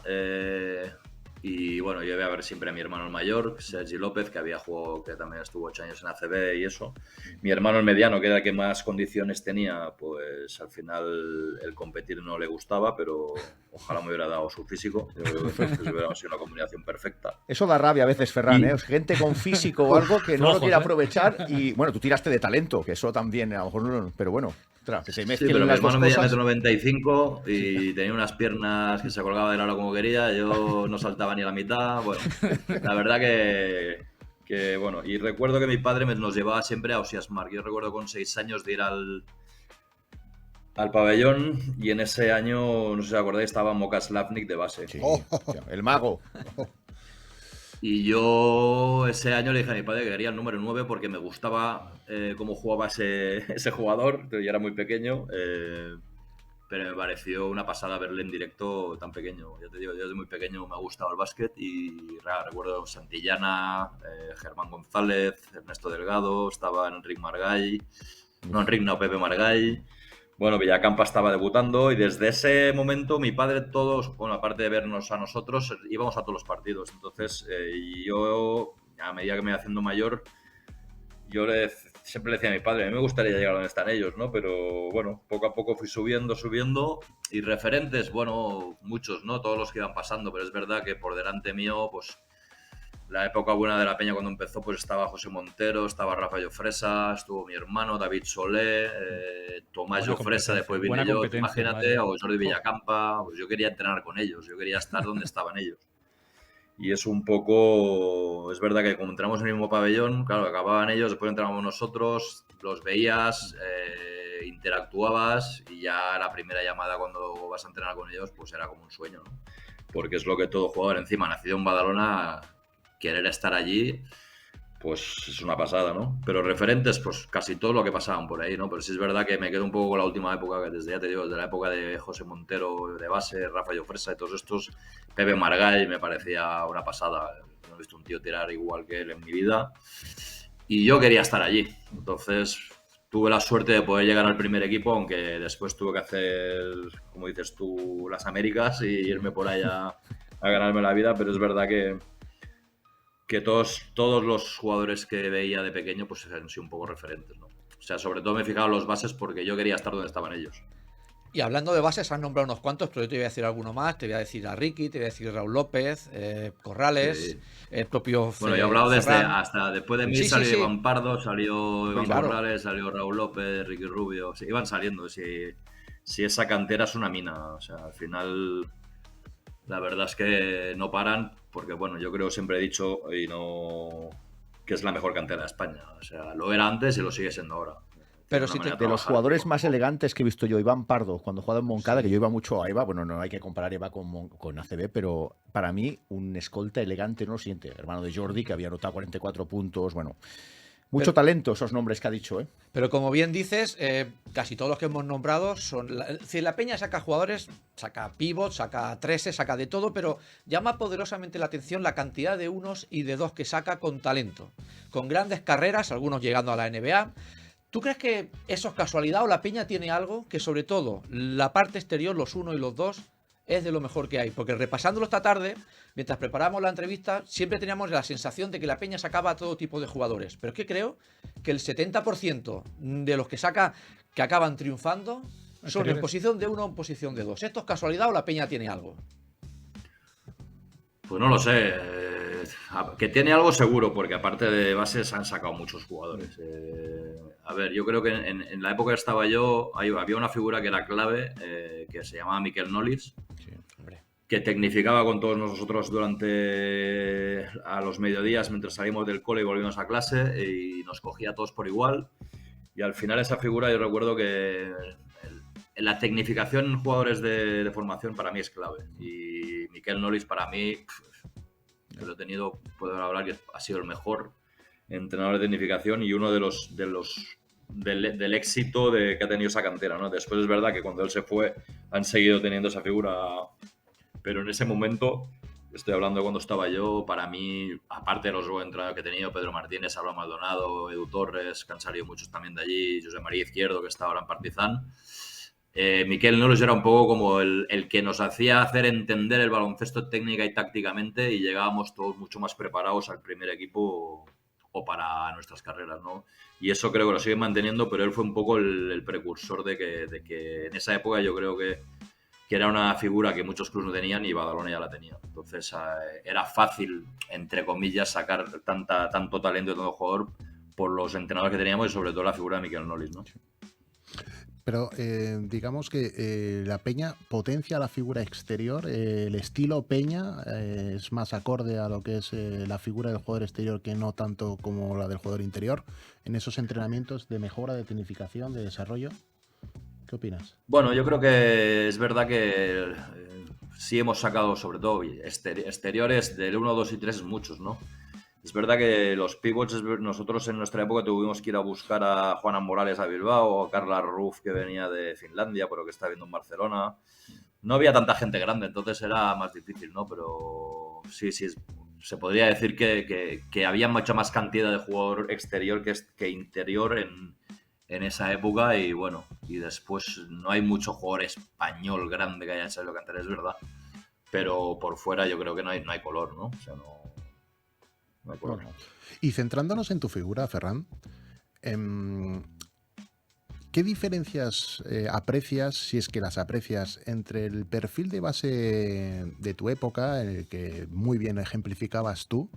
Y bueno, yo iba a ver siempre a mi hermano el mayor, Sergi López, que había jugado, que también estuvo 8 años en ACB y eso. Mi hermano el mediano, que era el que más condiciones tenía, pues al final el competir no le gustaba, pero ojalá me hubiera dado su físico. Yo creo que hubiera sido una combinación perfecta. Eso da rabia a veces, Ferran, Y- ¿eh? Gente con físico o algo que no lo Flojos, quiere ¿eh? aprovechar y, bueno, tú tiraste de talento, que eso también, a lo mejor no, pero bueno, que se Sí, mezclen pero mi las dos hermano medía cosas. 1,95 m y tenía unas piernas que se colgaba del aro como quería. Yo no saltaba ni a la mitad. Bueno, la verdad que bueno. Y recuerdo que mi padre nos llevaba siempre a Osias Mark. Yo recuerdo con 6 años de ir al pabellón y en ese año, no sé si os acordáis, estaba Moka Slavnik de base. Sí, Oh. el mago. Y yo ese año le dije a mi padre que quería el número 9 porque me gustaba cómo jugaba ese jugador. Yo era muy pequeño, pero me pareció una pasada verle en directo tan pequeño. Ya te digo, yo desde muy pequeño me ha gustado el básquet y recuerdo Santillana, Germán González, Ernesto Delgado, estaba Enric Margall, no Enric, no, Pepe Margall. Bueno, Villacampa estaba debutando y desde ese momento mi padre todos, bueno, aparte de vernos a nosotros, íbamos a todos los partidos. Entonces yo, a medida que me iba haciendo mayor, siempre le decía a mi padre, a mí me gustaría llegar a donde están ellos, ¿no? Pero bueno, poco a poco fui subiendo y referentes, bueno, muchos, ¿no? Todos los que iban pasando, pero es verdad que por delante mío, pues la época buena de la Peña cuando empezó, pues estaba José Montero, estaba Rafa Llofresa, estuvo mi hermano David Solé, Tomás Buena Llofresa, después vine buena yo, competencia, imagínate, vaya. o Jordi Villacampa, pues yo quería entrenar con ellos, yo quería estar donde estaban ellos. Y es un poco, es verdad que como entramos en el mismo pabellón, claro, acababan ellos, después entrábamos nosotros, los veías, interactuabas y ya la primera llamada cuando vas a entrenar con ellos, pues era como un sueño, ¿no? Porque es lo que todo jugador encima, nacido en Badalona, querer estar allí, pues es una pasada, ¿no? Pero referentes, pues casi todo lo que pasaban por ahí, ¿no? Pero sí es verdad que me quedo un poco con la última época, que desde, ya te digo, desde la época de José Montero de base, Rafa Llofresa y todos estos, Pepe Margall me parecía una pasada. No he visto un tío tirar igual que él en mi vida. Y yo quería estar allí. Entonces tuve la suerte de poder llegar al primer equipo, aunque después tuve que hacer, como dices tú, las Américas y irme por allá a ganarme la vida, pero es verdad que todos los jugadores que veía de pequeño pues han sido un poco referentes, ¿no? O sea, sobre todo me he fijado en los bases porque yo quería estar donde estaban ellos. Y hablando de bases, han nombrado unos cuantos, pero yo te voy a decir alguno más. Te voy a decir a Ricky, te voy a decir Raúl López, Corrales, Sí. el propio Bueno, yo he hablado desde Ferran. hasta después de mí Sí, sí, salió sí. Iván Pardo, salió Iván Claro. Corrales, salió Raúl López, Ricky Rubio, sí, iban saliendo. Si esa cantera es una mina, o sea, al final la verdad es que no paran, porque bueno, yo creo, siempre he dicho y no que es la mejor cantera de España. O sea, lo era antes y lo sigue siendo ahora. Pero Tiene si una manera te- De los trabajar, jugadores tío. más elegantes que he visto yo, Iván Pardo, cuando jugaba en Moncada, que yo iba mucho a EVA, bueno, no hay que comparar EVA con ACB, pero para mí un escolta elegante no lo siente. Hermano de Jordi, que había anotado 44 puntos, bueno. Mucho Pero- talento esos nombres que ha dicho, ¿eh? Pero como bien dices, casi todos los que hemos nombrado son. Si la Peña saca jugadores, saca pivots, saca treses, saca de todo, pero llama poderosamente la atención la cantidad de unos y de dos que saca con talento. Con grandes carreras, algunos llegando a la NBA. ¿Tú crees que eso es casualidad o la Peña tiene algo que, sobre todo, la parte exterior, los 1 y los 2, es de lo mejor que hay? Porque repasándolo esta tarde, mientras preparamos la entrevista, siempre teníamos la sensación de que la Peña sacaba a todo tipo de jugadores. Pero es que creo que el 70% de los que saca, que acaban triunfando, son en Exteriores. posición de 1 o en posición de 2. ¿Esto es casualidad o la Peña tiene algo? Pues no lo sé. Que tiene algo seguro, porque aparte de bases han sacado muchos jugadores. A ver, yo creo que en la época que estaba yo había una figura que era clave, que se llamaba Miquel Nolis, que tecnificaba con todos nosotros durante a los mediodías mientras salimos del cole y volvíamos a clase y nos cogía a todos por igual. Y al final esa figura yo recuerdo que en la tecnificación en jugadores de formación para mí es clave. Y Miquel Nolis para mí, que lo he tenido, puedo hablar que ha sido el mejor entrenador de tecnificación y uno del éxito que ha tenido esa cantera, ¿no? Después es verdad que cuando él se fue han seguido teniendo esa figura, pero en ese momento, estoy hablando de cuando estaba yo, para mí, aparte de los buenos entrenadores que he tenido, Pedro Martínez, Álvaro Maldonado, Edu Torres, que han salido muchos también de allí, José María Izquierdo, que está ahora en Partizan, Miquel Nolos era un poco como el que nos hacía hacer entender el baloncesto técnica y tácticamente, y llegábamos todos mucho más preparados al primer equipo o para nuestras carreras, ¿no? Y eso creo que lo sigue manteniendo, pero él fue un poco el precursor de que en esa época yo creo que era una figura que muchos clubes no tenían y Badalona ya la tenía. Entonces era fácil, entre comillas, sacar tanto talento de todo jugador por los entrenadores que teníamos y sobre todo la figura de Miquel Nolis, ¿no? Pero digamos que la Peña potencia la figura exterior, el estilo Peña es más acorde a lo que es la figura del jugador exterior que no tanto como la del jugador interior en esos entrenamientos de mejora, de tecnificación, de desarrollo. ¿Qué opinas? Bueno, yo creo que es verdad que sí hemos sacado sobre todo exteriores del 1, 2 y 3 muchos, ¿no? Es verdad que los pivots, nosotros en nuestra época tuvimos que ir a buscar a Juanan Morales a Bilbao, a Carla Ruff que venía de Finlandia, pero que está viendo en Barcelona. No había tanta gente grande, entonces era más difícil, ¿no? Pero sí, se podría decir que había mucha más cantidad de jugador exterior que interior en esa época y bueno, y después no hay mucho jugador español grande que haya salido cantar, es verdad. Pero por fuera yo creo que no hay color, ¿no? O sea, no hay color. Bueno. Y centrándonos en tu figura, Ferran, ¿qué diferencias aprecias, si es que las aprecias, entre el perfil de base de tu época, el que muy bien ejemplificabas tú,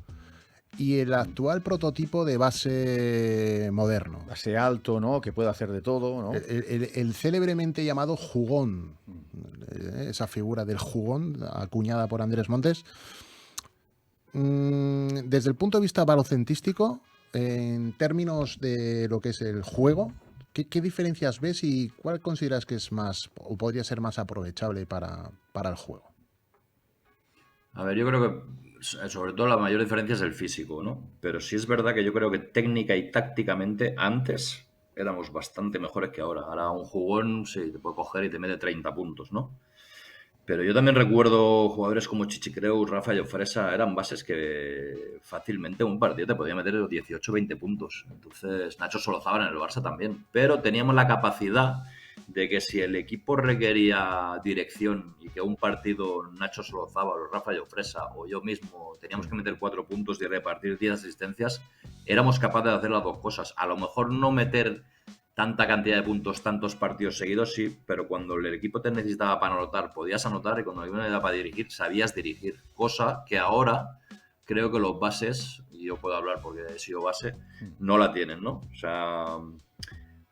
y el actual prototipo de base moderno? Base alto, ¿no? Que puede hacer de todo, ¿no? El célebremente llamado jugón, esa figura del jugón acuñada por Andrés Montes. Desde el punto de vista balocentístico, en términos de lo que es el juego, ¿qué diferencias ves y cuál consideras que es más o podría ser más aprovechable para el juego? A ver, yo creo que sobre todo la mayor diferencia es el físico, ¿no? Pero sí es verdad que yo creo que técnica y tácticamente antes éramos bastante mejores que ahora. Ahora un jugón sí, te puede coger y te mete 30 puntos, ¿no? Pero yo también recuerdo jugadores como Chichicreu, Rafa y Ofresa, eran bases que fácilmente un partido te podía meter 18, 20 puntos. Entonces Nacho Solozábal en el Barça también. Pero teníamos la capacidad de que si el equipo requería dirección y que un partido Nacho Solozábal o Rafa y Ofresa o yo mismo teníamos que meter 4 puntos y repartir 10 asistencias, éramos capaces de hacer las dos cosas. A lo mejor no meter tanta cantidad de puntos, tantos partidos seguidos, sí, pero cuando el equipo te necesitaba para anotar, podías anotar, y cuando el equipo necesitaba para dirigir, sabías dirigir. Cosa que ahora creo que los bases, y yo puedo hablar porque he sido base, no la tienen, ¿no? O sea,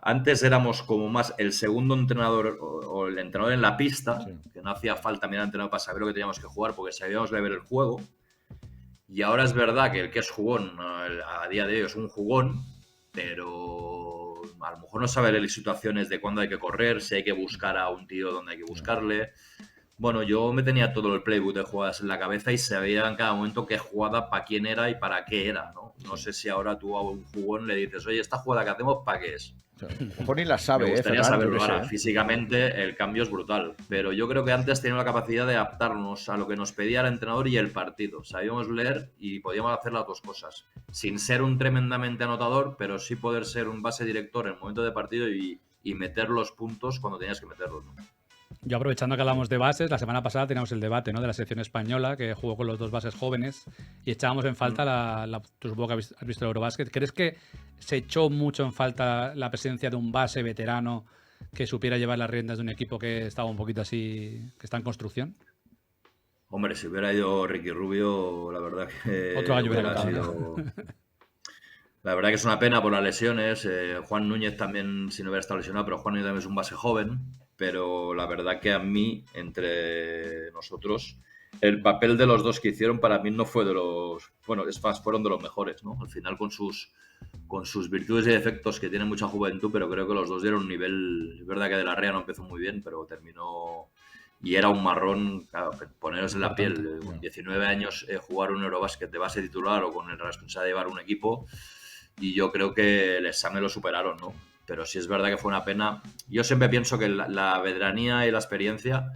antes éramos como más el segundo entrenador o el entrenador en la pista, sí, que no hacía falta mirar al entrenador para saber lo que teníamos que jugar porque sabíamos leer el juego. Y ahora es verdad que el que es jugón, a día de hoy es un jugón, pero a lo mejor no sabe leer situaciones de cuándo hay que correr, si hay que buscar a un tío donde hay que buscarle. Bueno, yo me tenía todo el playbook de jugadas en la cabeza y sabía en cada momento qué jugada, para quién era y para qué era, ¿no? No sé si ahora tú a un jugón le dices, oye, esta jugada que hacemos, ¿para qué es? Mejor ni la sabe. Me gustaría saberlo ahora. Físicamente el cambio es brutal, pero yo creo que antes teníamos la capacidad de adaptarnos a lo que nos pedía el entrenador y el partido. Sabíamos leer y podíamos hacer las dos cosas, sin ser un tremendamente anotador, pero sí poder ser un base director en el momento de partido y meter los puntos cuando tenías que meterlos, ¿no? Yo, aprovechando que hablamos de bases, la semana pasada teníamos el debate, ¿no?, de la selección española, que jugó con los dos bases jóvenes, y echábamos en falta tú supongo que has visto el Eurobasket. ¿Crees que se echó mucho en falta la presencia de un base veterano que supiera llevar las riendas de un equipo que estaba un poquito así, que está en construcción? Hombre, si hubiera ido Ricky Rubio, la verdad que otro gallo hubiera sido... La verdad que es una pena por las lesiones. Juan Núñez también, si no hubiera estado lesionado, pero Juan Núñez también es un base joven. Pero la verdad que a mí, entre nosotros, el papel de los dos que hicieron para mí no fue de los... Bueno, es más, fueron de los mejores, ¿no? Al final con sus virtudes y defectos, que tienen mucha juventud, pero creo que los dos dieron un nivel... Es verdad que De la Rea no empezó muy bien, pero terminó... Y era un marrón, claro, poneros en la piel. Con 19 años jugar un Eurobasket de base titular o con la responsabilidad de llevar un equipo... Y yo creo que el examen lo superaron, ¿no? Pero sí es verdad que fue una pena. Yo siempre pienso que la veteranía y la experiencia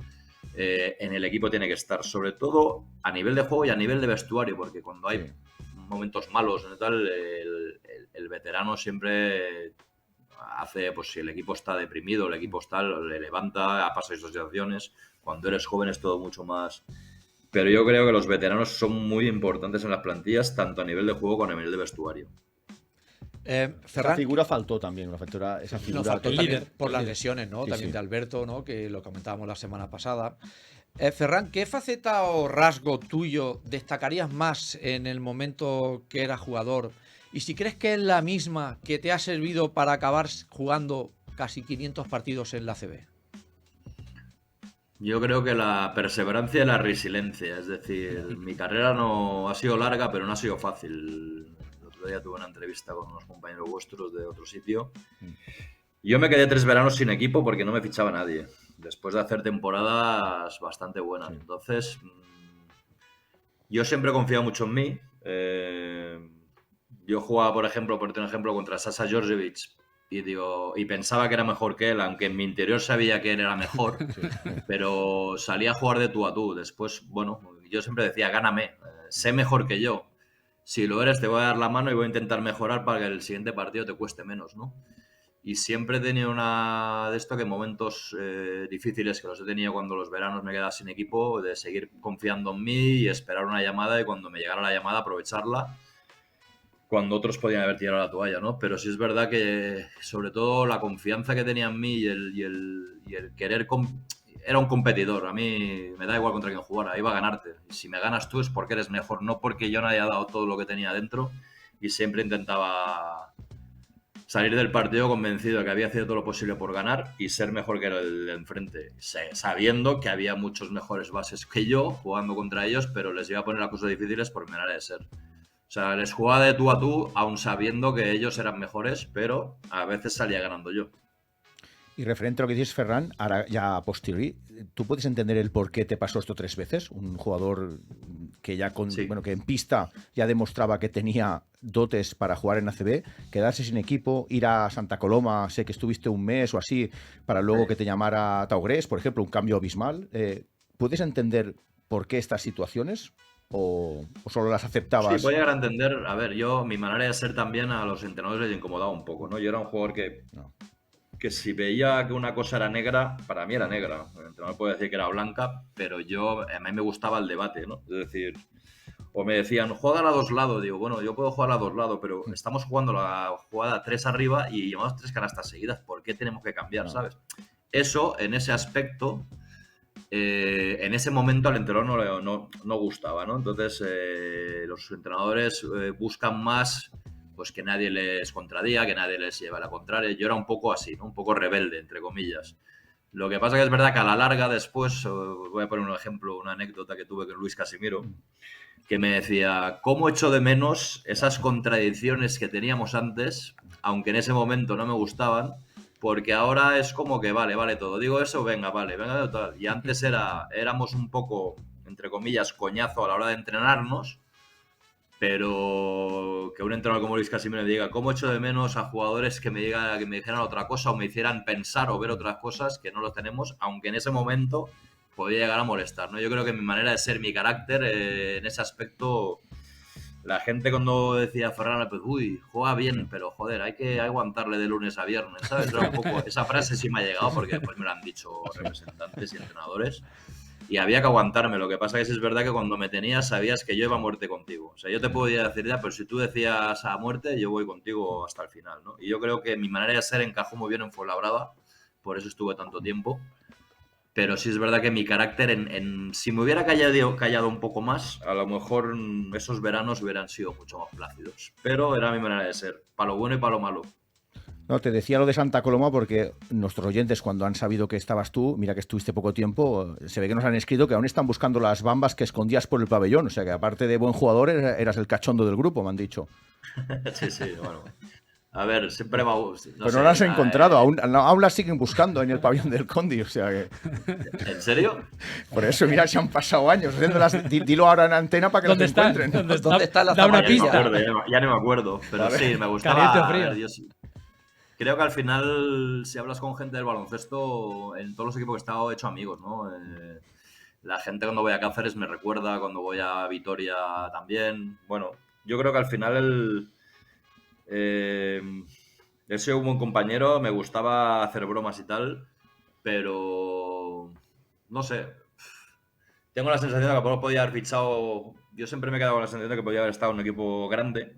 en el equipo tiene que estar, sobre todo a nivel de juego y a nivel de vestuario, porque cuando hay momentos malos y tal, el veterano siempre hace, pues si el equipo está deprimido, el equipo está, le levanta, ha pasado esas situaciones. Cuando eres joven es todo mucho más. Pero yo creo que los veteranos son muy importantes en las plantillas, tanto a nivel de juego como a nivel de vestuario. Esa Ferran, figura faltó también, esa figura. nos faltó el también líder, por el las líder. lesiones, ¿no? Sí, También sí. de Alberto, ¿no? Que lo comentábamos la semana pasada. Ferran, ¿qué faceta o rasgo tuyo destacarías más en el momento que eras jugador? Y si crees que es la misma que te ha servido para acabar jugando casi 500 partidos en la CB. Yo creo que la perseverancia y la resiliencia, es decir, mi carrera no ha sido larga, pero no ha sido fácil. El otro día tuve una entrevista con unos compañeros vuestros de otro sitio. Yo me quedé 3 veranos sin equipo porque no me fichaba nadie, después de hacer temporadas bastante buenas. Sí. Entonces, yo siempre he confiado mucho en mí. Yo jugaba, por ejemplo, contra Sasha Djordjevic y pensaba que era mejor que él, aunque en mi interior sabía que él era mejor, pero salía a jugar de tú a tú. Después, bueno, yo siempre decía, gáname, sé mejor que yo. Si lo eres, te voy a dar la mano y voy a intentar mejorar para que el siguiente partido te cueste menos, ¿no? Y siempre he tenido una de esto que momentos difíciles que los he tenido cuando los veranos me quedaba sin equipo, de seguir confiando en mí y esperar una llamada y cuando me llegara la llamada aprovecharla, cuando otros podían haber tirado la toalla, ¿no? Pero sí es verdad que sobre todo la confianza que tenía en mí y el querer... Era un competidor, a mí me da igual contra quién jugara, iba a ganarte. Y si me ganas tú es porque eres mejor, no porque yo no haya dado todo lo que tenía dentro y siempre intentaba salir del partido convencido de que había hecho todo lo posible por ganar y ser mejor que el de enfrente, sabiendo que había muchos mejores bases que yo jugando contra ellos, pero les iba a poner las cosas difíciles por mi manera de ser. O sea, les jugaba de tú a tú, aun sabiendo que ellos eran mejores, pero a veces salía ganando yo. Y referente a lo que dices, Ferran, ahora ya a posteriori, ¿tú puedes entender el por qué te pasó esto 3 veces? Un jugador que ya Sí. que en pista ya demostraba que tenía dotes para jugar en ACB, quedarse sin equipo, ir a Santa Coloma, sé que estuviste un mes o así, para luego que te llamara Taugres, por ejemplo, un cambio abismal. ¿Puedes entender por qué estas situaciones? ¿O solo las aceptabas? Sí, puedo llegar a entender. A ver, mi manera de ser también a los entrenadores les incomodaba un poco, ¿no? Yo era un jugador que si veía que una cosa era negra, para mí era negra. El entrenador puede decir que era blanca, pero a mí me gustaba el debate, ¿no? Es decir, o me decían, juega a 2 lados. Digo, bueno, yo puedo jugar a 2 lados, pero estamos jugando la jugada 3 arriba y llevamos 3 canastas seguidas. ¿Por qué tenemos que cambiar, sabes? Eso, en ese aspecto, en ese momento al entrenador no gustaba, ¿no? Entonces, los entrenadores buscan más pues que nadie les contradiga, que nadie les lleve a la contraria. Yo era un poco así, ¿no? Un poco rebelde, entre comillas. Lo que pasa que es verdad que a la larga después, voy a poner un ejemplo, una anécdota que tuve con Luis Casimiro, que me decía, ¿cómo echo de menos esas contradicciones que teníamos antes, aunque en ese momento no me gustaban? Porque ahora es como que vale todo. Digo eso, venga, tal. Y antes éramos un poco, entre comillas, coñazo a la hora de entrenarnos, pero que un entrenador como Luis Casimiro me diga, ¿cómo echo de menos a jugadores que me dijeran otra cosa o me hicieran pensar o ver otras cosas que no lo tenemos, aunque en ese momento podía llegar a molestar, ¿no? Yo creo que mi manera de ser, mi carácter, en ese aspecto, la gente cuando decía Ferran, pues uy, juega bien, pero joder, hay que aguantarle de lunes a viernes, ¿sabes? Era un poco, esa frase sí me ha llegado porque después me lo han dicho representantes y entrenadores. Y había que aguantarme. Lo que pasa es verdad que cuando me tenías sabías que yo iba a muerte contigo. O sea, yo te podía decir ya, pero si tú decías a muerte, yo voy contigo hasta el final, ¿no? Y yo creo que mi manera de ser encajó muy bien en Fuenlabrada, por eso estuve tanto tiempo. Pero sí es verdad que mi carácter, si me hubiera callado un poco más, a lo mejor esos veranos hubieran sido mucho más plácidos. Pero era mi manera de ser, para lo bueno y para lo malo. No, te decía lo de Santa Coloma porque nuestros oyentes, cuando han sabido que estabas tú, mira que estuviste poco tiempo, se ve que nos han escrito que aún están buscando las bambas que escondías por el pabellón. O sea que aparte de buen jugador, eras el cachondo del grupo, me han dicho. Sí, bueno. A ver, siempre va... Pero no las has encontrado, aún las siguen buscando en el pabellón del Condi, o sea que... ¿En serio? Por eso, mira, se han pasado años haciéndolas. Dilo ahora en antena para que las encuentren. ¿Dónde está la Da una zapatilla? pista. Ya no me acuerdo, pero Vale. sí, me gustaba... ¿Caliente o frío? A ver, creo que al final, si hablas con gente del baloncesto, en todos los equipos que he estado he hecho amigos, ¿no? La gente cuando voy a Cáceres me recuerda, cuando voy a Vitoria también. Bueno, yo creo que al final He sido un buen compañero, me gustaba hacer bromas y tal, pero no sé. Tengo la sensación de que no podía haber fichado. Yo siempre me he quedado con la sensación de que podía haber estado en un equipo grande.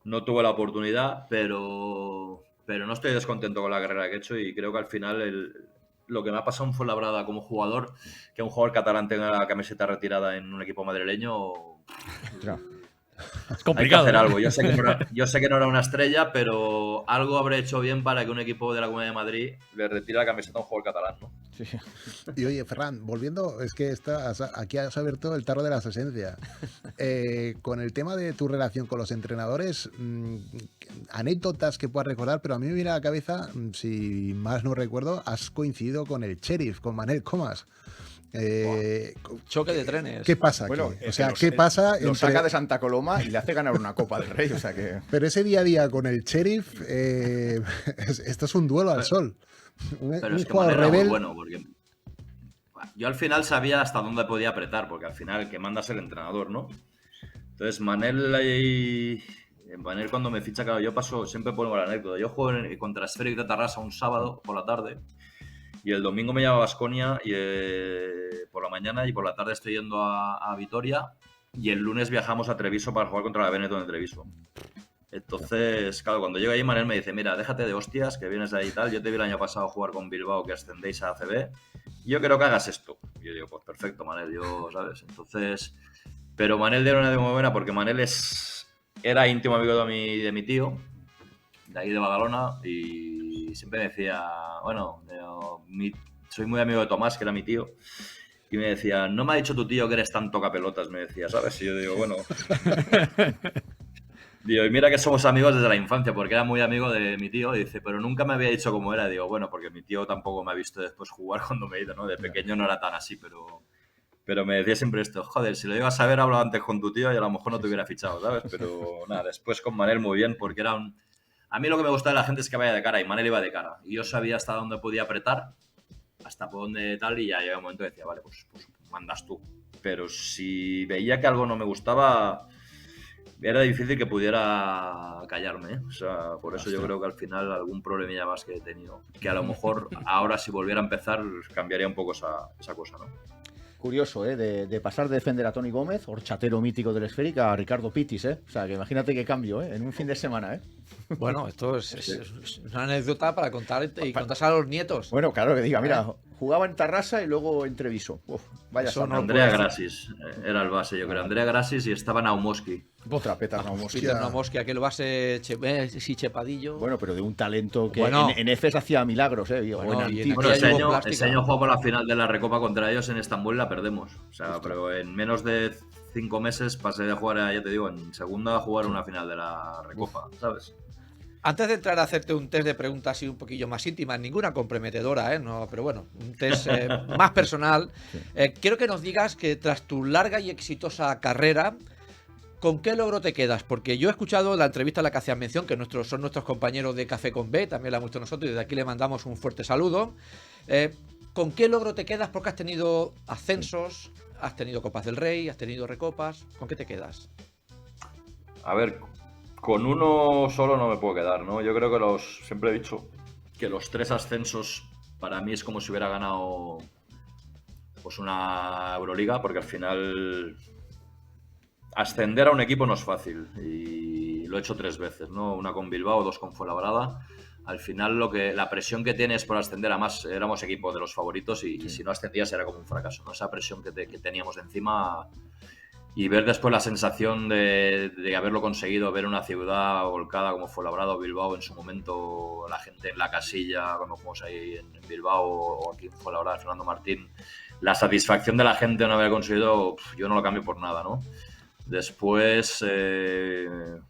No tuve la oportunidad, pero no estoy descontento con la carrera que he hecho y creo que al final lo que me ha pasado en Fuenlabrada como jugador, que un jugador catalán tenga la camiseta retirada en un equipo madrileño, Es complicado. hay que hacer ¿no? algo. Yo sé que no era una estrella, pero algo habré hecho bien para que un equipo de la Comunidad de Madrid le retire la camiseta a un jugador catalán, ¿no? Sí. Y oye, Ferran, volviendo, es que aquí has abierto el tarro de las esencias. Con el tema de tu relación con los entrenadores, anécdotas que puedas recordar, pero a mí me viene a la cabeza, si más no recuerdo, has coincidido con el sheriff, con Manel Comas. Choque de trenes. ¿Qué pasa aquí? Bueno, O sea, los- ¿qué pasa Lo entre- saca de Santa Coloma y le hace ganar una Copa del Rey, o sea que... Pero ese día a día con el sheriff, esto es un duelo al sol. Pero Un es que jugador Manel era muy rebelde. bueno, porque yo al final sabía hasta dónde podía apretar, porque al final el que manda es el entrenador, ¿no? Entonces Manel cuando me ficha, claro, siempre pongo la anécdota. Yo juego contra Esféric de Tarrasa un sábado por la tarde y el domingo me llama Baskonia por la mañana y por la tarde estoy yendo a Vitoria y el lunes viajamos a Treviso para jugar contra la Benetton de Treviso. Entonces, claro, cuando llega ahí Manel me dice, mira, déjate de hostias, que vienes de ahí y tal. Yo te vi el año pasado jugar con Bilbao, que ascendéis a ACB. Y yo quiero que hagas esto. Y yo digo, pues perfecto, Manel, ¿sabes? Entonces, pero Manel era una de muy buena porque Manel era íntimo amigo de mi tío, de ahí de Badalona, y siempre me decía, bueno, soy muy amigo de Tomás, que era mi tío, y me decía, no me ha dicho tu tío que eres tan tocapelotas, me decía, ¿sabes? Y yo digo, bueno... Digo, y mira que somos amigos desde la infancia, porque era muy amigo de mi tío, y dice, pero nunca me había dicho cómo era. Digo, bueno, porque mi tío tampoco me ha visto después jugar cuando me he ido, ¿no? De pequeño no era tan así, pero me decía siempre esto, joder, si lo ibas a ver, hablaba antes con tu tío y a lo mejor no te hubiera fichado, ¿sabes? Pero nada, después con Manel muy bien, porque a mí lo que me gusta de la gente es que vaya de cara, y Manel iba de cara. Y yo sabía hasta dónde podía apretar, hasta por dónde tal, y ya llega un momento que decía, vale, pues mandas tú. Pero si veía que algo no me gustaba... Era difícil que pudiera callarme, ¿eh? O sea, por eso yo creo que al final algún problemilla más que he tenido. Que a lo mejor ahora si volviera a empezar cambiaría un poco esa cosa, ¿no? Curioso, ¿eh? De pasar de defender a Toni Gómez, horchatero mítico del Esféric, a Ricardo Pitis, ¿eh? O sea, que imagínate qué cambio, ¿eh? En un fin de semana, ¿eh? Bueno, esto es una anécdota para contar y contarse a los nietos. Bueno, claro, que diga, mira, jugaba en Tarrasa y luego en Treviso. Uf, vaya Eso sana. no Andrea puede Grasis era el base, yo creo. Andrea Grasis y estaba Naumoski. Otra peta, no, hostia. Peter Nomoski, aquel base sí, chepadillo. Bueno, pero de un talento que Bueno. en EFES hacía milagros, ¿eh? Bueno, O en y en Antibes. Bueno, Aquella ese llevó año, plástica. ese año jugamos la final de la Recopa contra ellos en Estambul y la perdemos. O sea, pero en menos de 5 meses pasé de jugar, ya te digo, en segunda a jugar una final de la Recopa, ¿sabes? Antes de entrar a hacerte un test de preguntas así un poquillo más íntimas, ninguna comprometedora, no, pero bueno, un test más personal, quiero que nos digas que tras tu larga y exitosa carrera, ¿con qué logro te quedas? Porque yo he escuchado la entrevista a la que hacías mención, que son nuestros compañeros de Café con B, también la hemos visto nosotros, y desde aquí le mandamos un fuerte saludo. ¿Con qué logro te quedas? Porque has tenido ascensos, has tenido Copas del Rey, has tenido recopas. ¿Con qué te quedas? A ver, con uno solo no me puedo quedar, ¿no? Yo creo que siempre he dicho que los 3 ascensos para mí es como si hubiera ganado pues una Euroliga, porque al final ascender a un equipo no es fácil y lo he hecho 3 veces, ¿no? Una con Bilbao, 2 con Fuenlabrada. Al final la presión que tienes por ascender, además éramos equipo de los favoritos y si no ascendías era como un fracaso, ¿no? Esa presión que teníamos encima y ver después la sensación de haberlo conseguido, ver una ciudad volcada como Fuenlabrada o Bilbao en su momento, la gente en la casilla, cuando jugamos ahí en Bilbao o aquí en Fuenlabrada, Fernando Martín, la satisfacción de la gente de no haber conseguido, yo no lo cambio por nada, ¿no? Después, el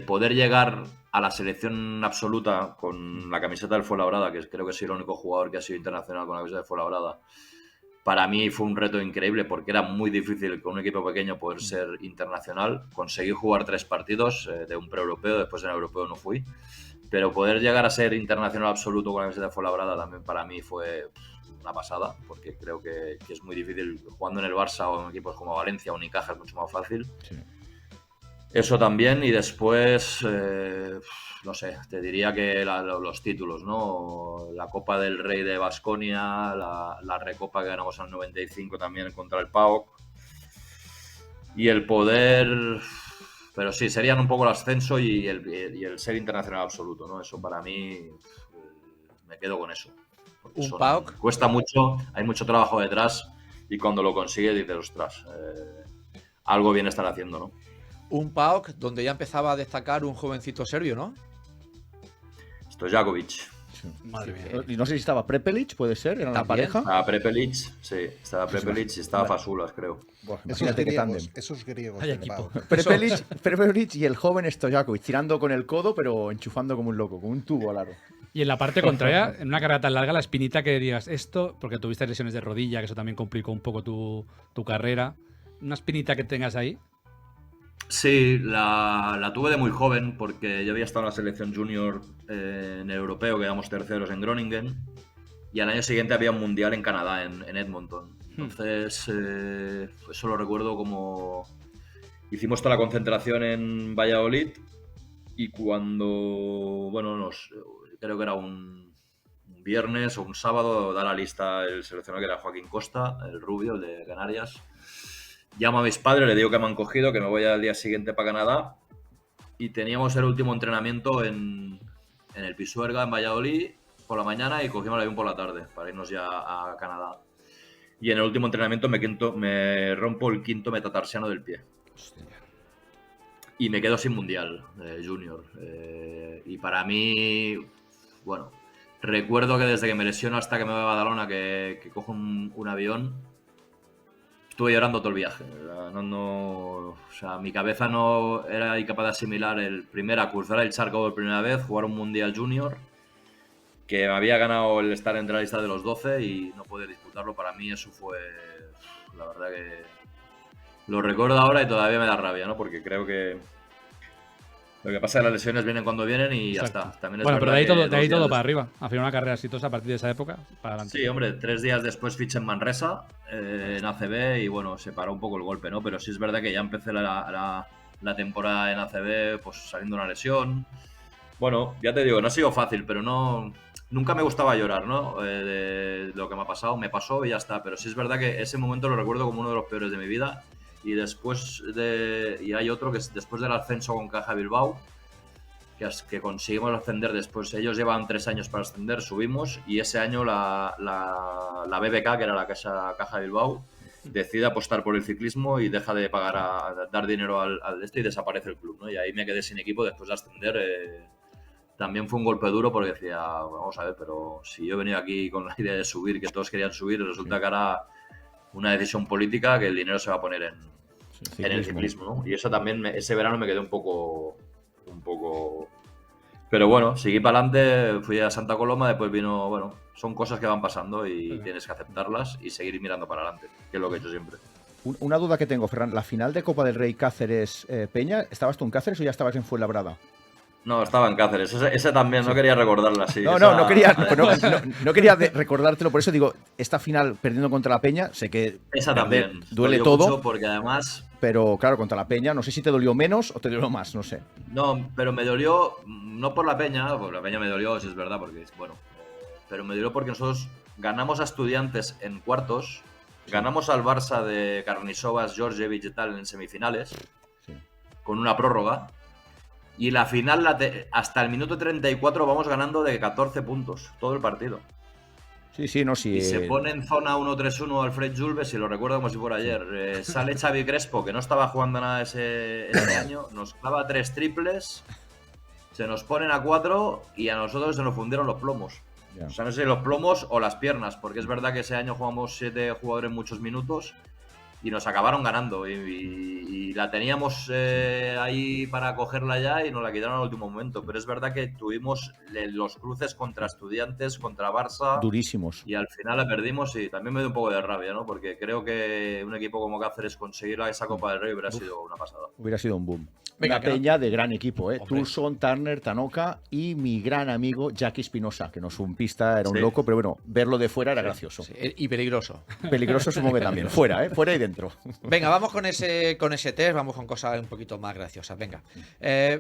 poder llegar a la selección absoluta con la camiseta del Fuenlabrada, que creo que soy el único jugador que ha sido internacional con la camiseta del Fuenlabrada, para mí fue un reto increíble porque era muy difícil con un equipo pequeño poder ser internacional. Conseguí jugar 3 partidos de un pre-europeo, después en el europeo no fui, pero poder llegar a ser internacional absoluto con la camiseta de Fuenlabrada también para mí fue una pasada, porque creo que es muy difícil jugando en el Barça o en equipos como Valencia o Unicaja, es mucho más fácil. Sí. Eso también, y después, no sé, te diría que los títulos, ¿no? La Copa del Rey de Baskonia, la Recopa que ganamos en el 95 también contra el PAOK, y el poder, pero sí, serían un poco el ascenso y el ser internacional absoluto, ¿no? Eso para mí, me quedo con eso. Un PAOK. Cuesta mucho, hay mucho trabajo detrás, y cuando lo consigues dices, ostras, algo bien estar haciendo, ¿no? Un PAOK donde ya empezaba a destacar un jovencito serbio, ¿no? Stojakovic. Madre mía. Y no sé si estaba Prepelic, puede ser, era la También. pareja. Estaba Prepelic, sí, estaba Prepelic y estaba Fasulas, creo. Buah, Esos imagínate qué tándem. griegos, esos griegos Vaya del equipo. PAOK. Prepelic y el joven Stojakovic, tirando con el codo, pero enchufando como un loco, con un tubo al aro. Y en la parte contraria, en una carrera tan larga, la espinita que digas esto, porque tuviste lesiones de rodilla, que eso también complicó un poco tu carrera. Una espinita que tengas ahí. Sí, la tuve de muy joven porque yo había estado en la selección junior en el europeo, quedamos terceros en Groningen, y al año siguiente había un mundial en Canadá, en Edmonton. Entonces, eso lo recuerdo como hicimos toda la concentración en Valladolid, y cuando, bueno, creo que era un viernes o un sábado, da la lista el seleccionador, que era Joaquín Costa, el rubio, el de Canarias. Llamo a mis padres, le digo que me han cogido, que me voy al día siguiente para Canadá, y teníamos el último entrenamiento en el Pisuerga, en Valladolid, por la mañana, y cogimos el avión por la tarde para irnos ya a Canadá. Y en el último entrenamiento me rompo el quinto metatarsiano del pie. Y me quedo sin mundial junior. Y para mí, bueno, recuerdo que desde que me lesiono hasta que me voy a Badalona, que cojo un avión, estuve llorando todo el viaje. O sea, mi cabeza no era incapaz de asimilar cruzar el charco por primera vez, jugar un mundial junior, que me había ganado el estar entre la lista de los 12 y no poder disputarlo. Para mí eso fue, la verdad que lo recuerdo ahora y todavía me da rabia, ¿no? Porque creo que lo que pasa es que las lesiones vienen cuando vienen y ya Exacto. está. También es Bueno, pero verdad de ahí que todo para arriba. Al final una carrera exitosa a partir de esa época, para adelante. Sí, hombre, 3 días después fiché en Manresa, en ACB, y bueno, se paró un poco el golpe, ¿no? Pero sí es verdad que ya empecé la temporada en ACB, pues saliendo de una lesión. Bueno, ya te digo, no ha sido fácil, pero nunca me gustaba llorar, ¿no? De lo que me ha pasado, me pasó y ya está. Pero sí es verdad que ese momento lo recuerdo como uno de los peores de mi vida. Y hay otro que es después del ascenso con Caja Bilbao, que conseguimos ascender después. Ellos llevaban 3 años para ascender, subimos, y ese año la BBK, que era la Caja Bilbao, decide apostar por el ciclismo y deja de dar dinero al y desaparece el club, ¿no? Y ahí me quedé sin equipo después de ascender. También fue un golpe duro porque decía, vamos a ver, pero si yo he venido aquí con la idea de subir, que todos querían subir, resulta que ahora una decisión política, que el dinero se va a poner en el ciclismo, ¿no? Y eso también, ese verano me quedé un poco... Pero bueno, seguí para adelante, fui a Santa Coloma, después vino, bueno, son cosas que van pasando y tienes que aceptarlas y seguir mirando para adelante, que es lo que he hecho siempre. Una duda que tengo, Ferran, la final de Copa del Rey Cáceres-Peña, ¿estabas tú en Cáceres o ya estabas en Fuenlabrada? No, estaba en Cáceres, ese también, no quería recordarla así. No quería recordártelo, por eso digo, esta final perdiendo contra la Peña, sé que esa también duele todo, mucho porque además... Pero claro, contra la Peña, no sé si te dolió menos o te dolió más, no sé. No, pero me dolió, no por la Peña me dolió, si es verdad, porque, bueno, pero me dolió porque nosotros ganamos a Estudiantes en cuartos, ganamos al Barça de Karnisovas, Georgievich y tal en semifinales, con una prórroga, y la final, hasta el minuto 34 vamos ganando de 14 puntos, todo el partido. Sí, no, sí. Y se pone en zona 1-3-1 Alfred Julves, y lo recuerdo como si fuera ayer. Sale Xavi Crespo, que no estaba jugando nada ese año, nos clava 3 triples, se nos ponen a 4 y a nosotros se nos fundieron los plomos. O sea, no sé si los plomos o las piernas, porque es verdad que ese año jugamos 7 jugadores muchos minutos y nos acabaron ganando. Y la teníamos ahí para cogerla ya y nos la quitaron al último momento. Pero es verdad que tuvimos los cruces contra Estudiantes, contra Barça. Durísimos. Y al final la perdimos y también me dio un poco de rabia, ¿no? Porque creo que un equipo como Cáceres conseguir esa Copa del Rey hubiera sido una pasada. Hubiera sido un boom. Venga, una Peña de gran equipo, ¿eh? Hombre. Tulson, Turner, Tanoka y mi gran amigo Jackie Espinosa, que no es un pista, era un loco, pero bueno, verlo de fuera era gracioso. Sí, y peligroso. Peligroso supongo que también. Fuera, ¿eh? Fuera y dentro. Venga, vamos con ese RSTs, vamos con cosas un poquito más graciosas. Venga.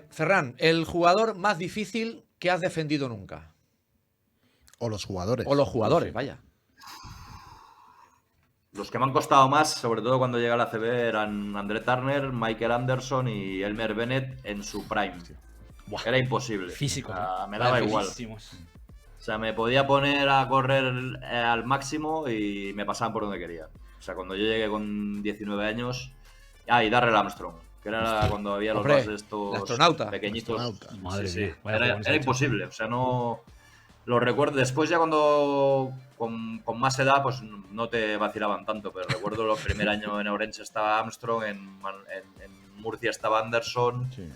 Ferran, el jugador más difícil que has defendido nunca. O los jugadores. O los jugadores, vaya. Los que me han costado más, sobre todo cuando llegué a la CB, eran André Turner, Michael Anderson y Elmer Bennett en su prime. Buah. Era imposible. Físico, O sea, ¿no? me daba igual. Físimos. O sea, me podía poner a correr al máximo y me pasaban por donde quería. O sea, cuando yo llegué con 19 años... y Darrell Armstrong, que era cuando había los Hombre, bases estos el astronauta. pequeñitos. Astronauta. Madre Sí, mía, vaya Era jugadores ha hecho. imposible. O sea, no... Lo recuerdo. Después ya cuando... Con más edad, pues no te vacilaban tanto. Pero recuerdo el primer año en Orense estaba Armstrong, en Murcia estaba Anderson... Sí.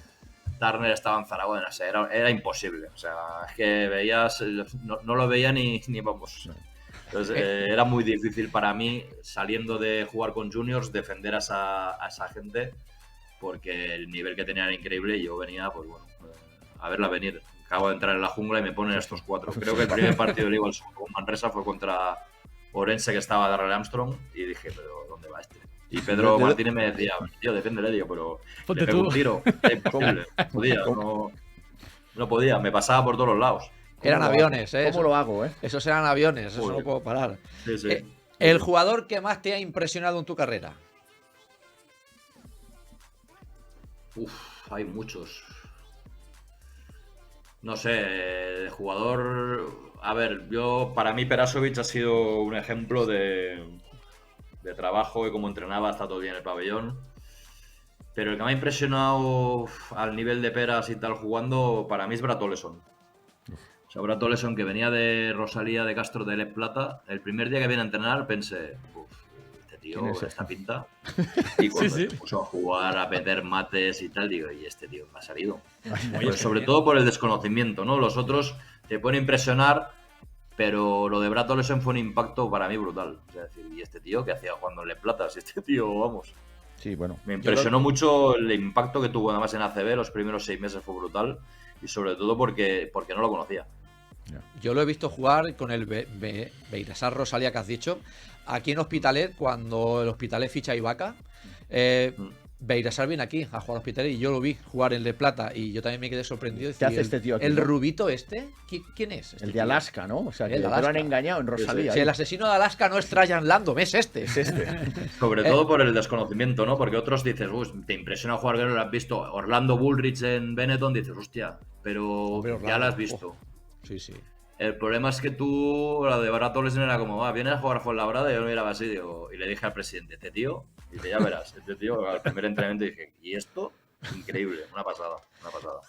Turner estaba en Zaragoza, o sea, era imposible. O sea, es que veías, no lo veía ni vamos. Entonces, era muy difícil para mí, saliendo de jugar con juniors, defender a esa gente, porque el nivel que tenían era increíble y yo venía, pues bueno, a verla venir. Acabo de entrar en la jungla y me ponen estos cuatro. Creo que el primer partido de Liga con Manresa fue contra Orense, que estaba Darrell Armstrong, y dije, pero ¿dónde va este? Y Pedro Martínez me decía, tío, defiéndele, digo, pero Ponte le pego tú. un tiro. Era imposible. No podía, me pasaba por todos los lados. Eran aviones, ¿eh? ¿Cómo lo hago, Esos eran aviones, eso Joder. no puedo parar. Sí, sí. El jugador que más te ha impresionado en tu carrera. Hay muchos. No sé, de jugador... A ver, para mí Perasovic ha sido un ejemplo de trabajo y cómo entrenaba, está todo bien en el pabellón. Pero el que me ha impresionado al nivel de Peras y tal jugando, para mí es Brad Oleson. O sea, Brad Oleson, que venía de Rosalía de Castro de Les Plata, el primer día que viene a entrenar pensé, este tío, ¿Quién es esta pinta. Y cuando Sí, sí. se puso a jugar, a meter mates y tal, digo, ¿y este tío me ha salido? Muy Pues sobre extraño. todo por el desconocimiento, ¿no? Los otros te pueden impresionar, pero lo de Brad Oleson fue un impacto para mí brutal. O sea, decir, ¿y este tío qué hacía jugando en Les Plata? Si este tío, vamos... Sí, bueno. Me impresionó mucho el impacto que tuvo además en ACB, los primeros 6 meses fue brutal y sobre todo porque no lo conocía. Yo lo he visto jugar con el Beitasar Rosalía que has dicho. Aquí en Hospitalet, cuando el Hospitalet ficha a Ibaka, Beitasar viene aquí a jugar al Hospitalet y yo lo vi jugar en Le Plata y yo también me quedé sorprendido. ¿Qué hace este tío aquí, ¿El no? rubito este? ¿Quién es? Este El de tío? Alaska, ¿no? O sea, El que de lo han Alaska. engañado en Rosalía. Si el asesino de Alaska no es Trajan Landom, es este. Es este. Sobre todo por el desconocimiento, ¿no? Porque otros dices, te impresiona jugar, que lo has visto. Orlando Bullrich en Benetton, dices, hostia, pero Hombre, ya Orlando, lo has visto. Sí, sí. El problema es que tú, la de Brad Oleson era como, vienes a jugar a Fuenlabrada y yo lo miraba así, digo, y le dije al presidente, este tío, dice, ya verás, este tío, al primer entrenamiento dije, ¿y esto? Increíble, una pasada, una pasada.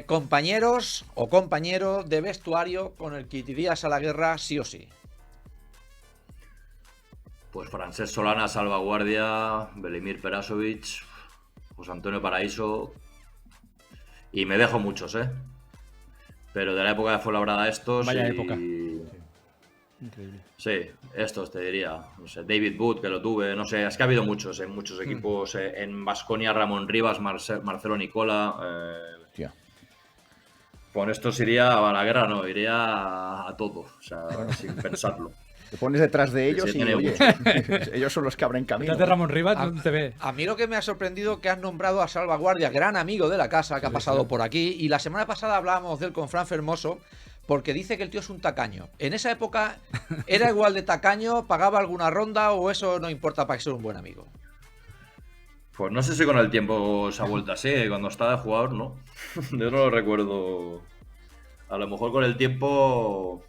Compañeros o compañero de vestuario con el que irías a la guerra sí o sí. Pues Francesc Solana, salvaguardia, Belimir Perasovic, José Antonio Paraíso, y me dejo muchos, ¿eh? Pero de la época de Fuenlabrada estos. Vaya y... época. Increíble. Sí, estos te diría. No sé, David Wood, que lo tuve, no sé, es que ha habido muchos en muchos equipos. En Baskonia, Ramón Rivas, Marcelo Nicola. Hostia. Con estos iría a la guerra, no, iría a todo, o sea, sin pensarlo. Te pones detrás de ellos Sí, y, tiene oye, ellos son los que abren camino. Detrás de Ramón Rivas, ¿dónde te ve? A mí lo que me ha sorprendido que has nombrado a Salvaguardia, gran amigo de la casa que ha pasado por aquí. Y la semana pasada hablábamos de él con Fran Fermoso, porque dice que el tío es un tacaño. En esa época, ¿era igual de tacaño? ¿Pagaba alguna ronda o eso no importa para ser un buen amigo? Pues no sé si con el tiempo se ha vuelto así, cuando estaba de jugador, ¿no? Yo no lo recuerdo. A lo mejor con el tiempo...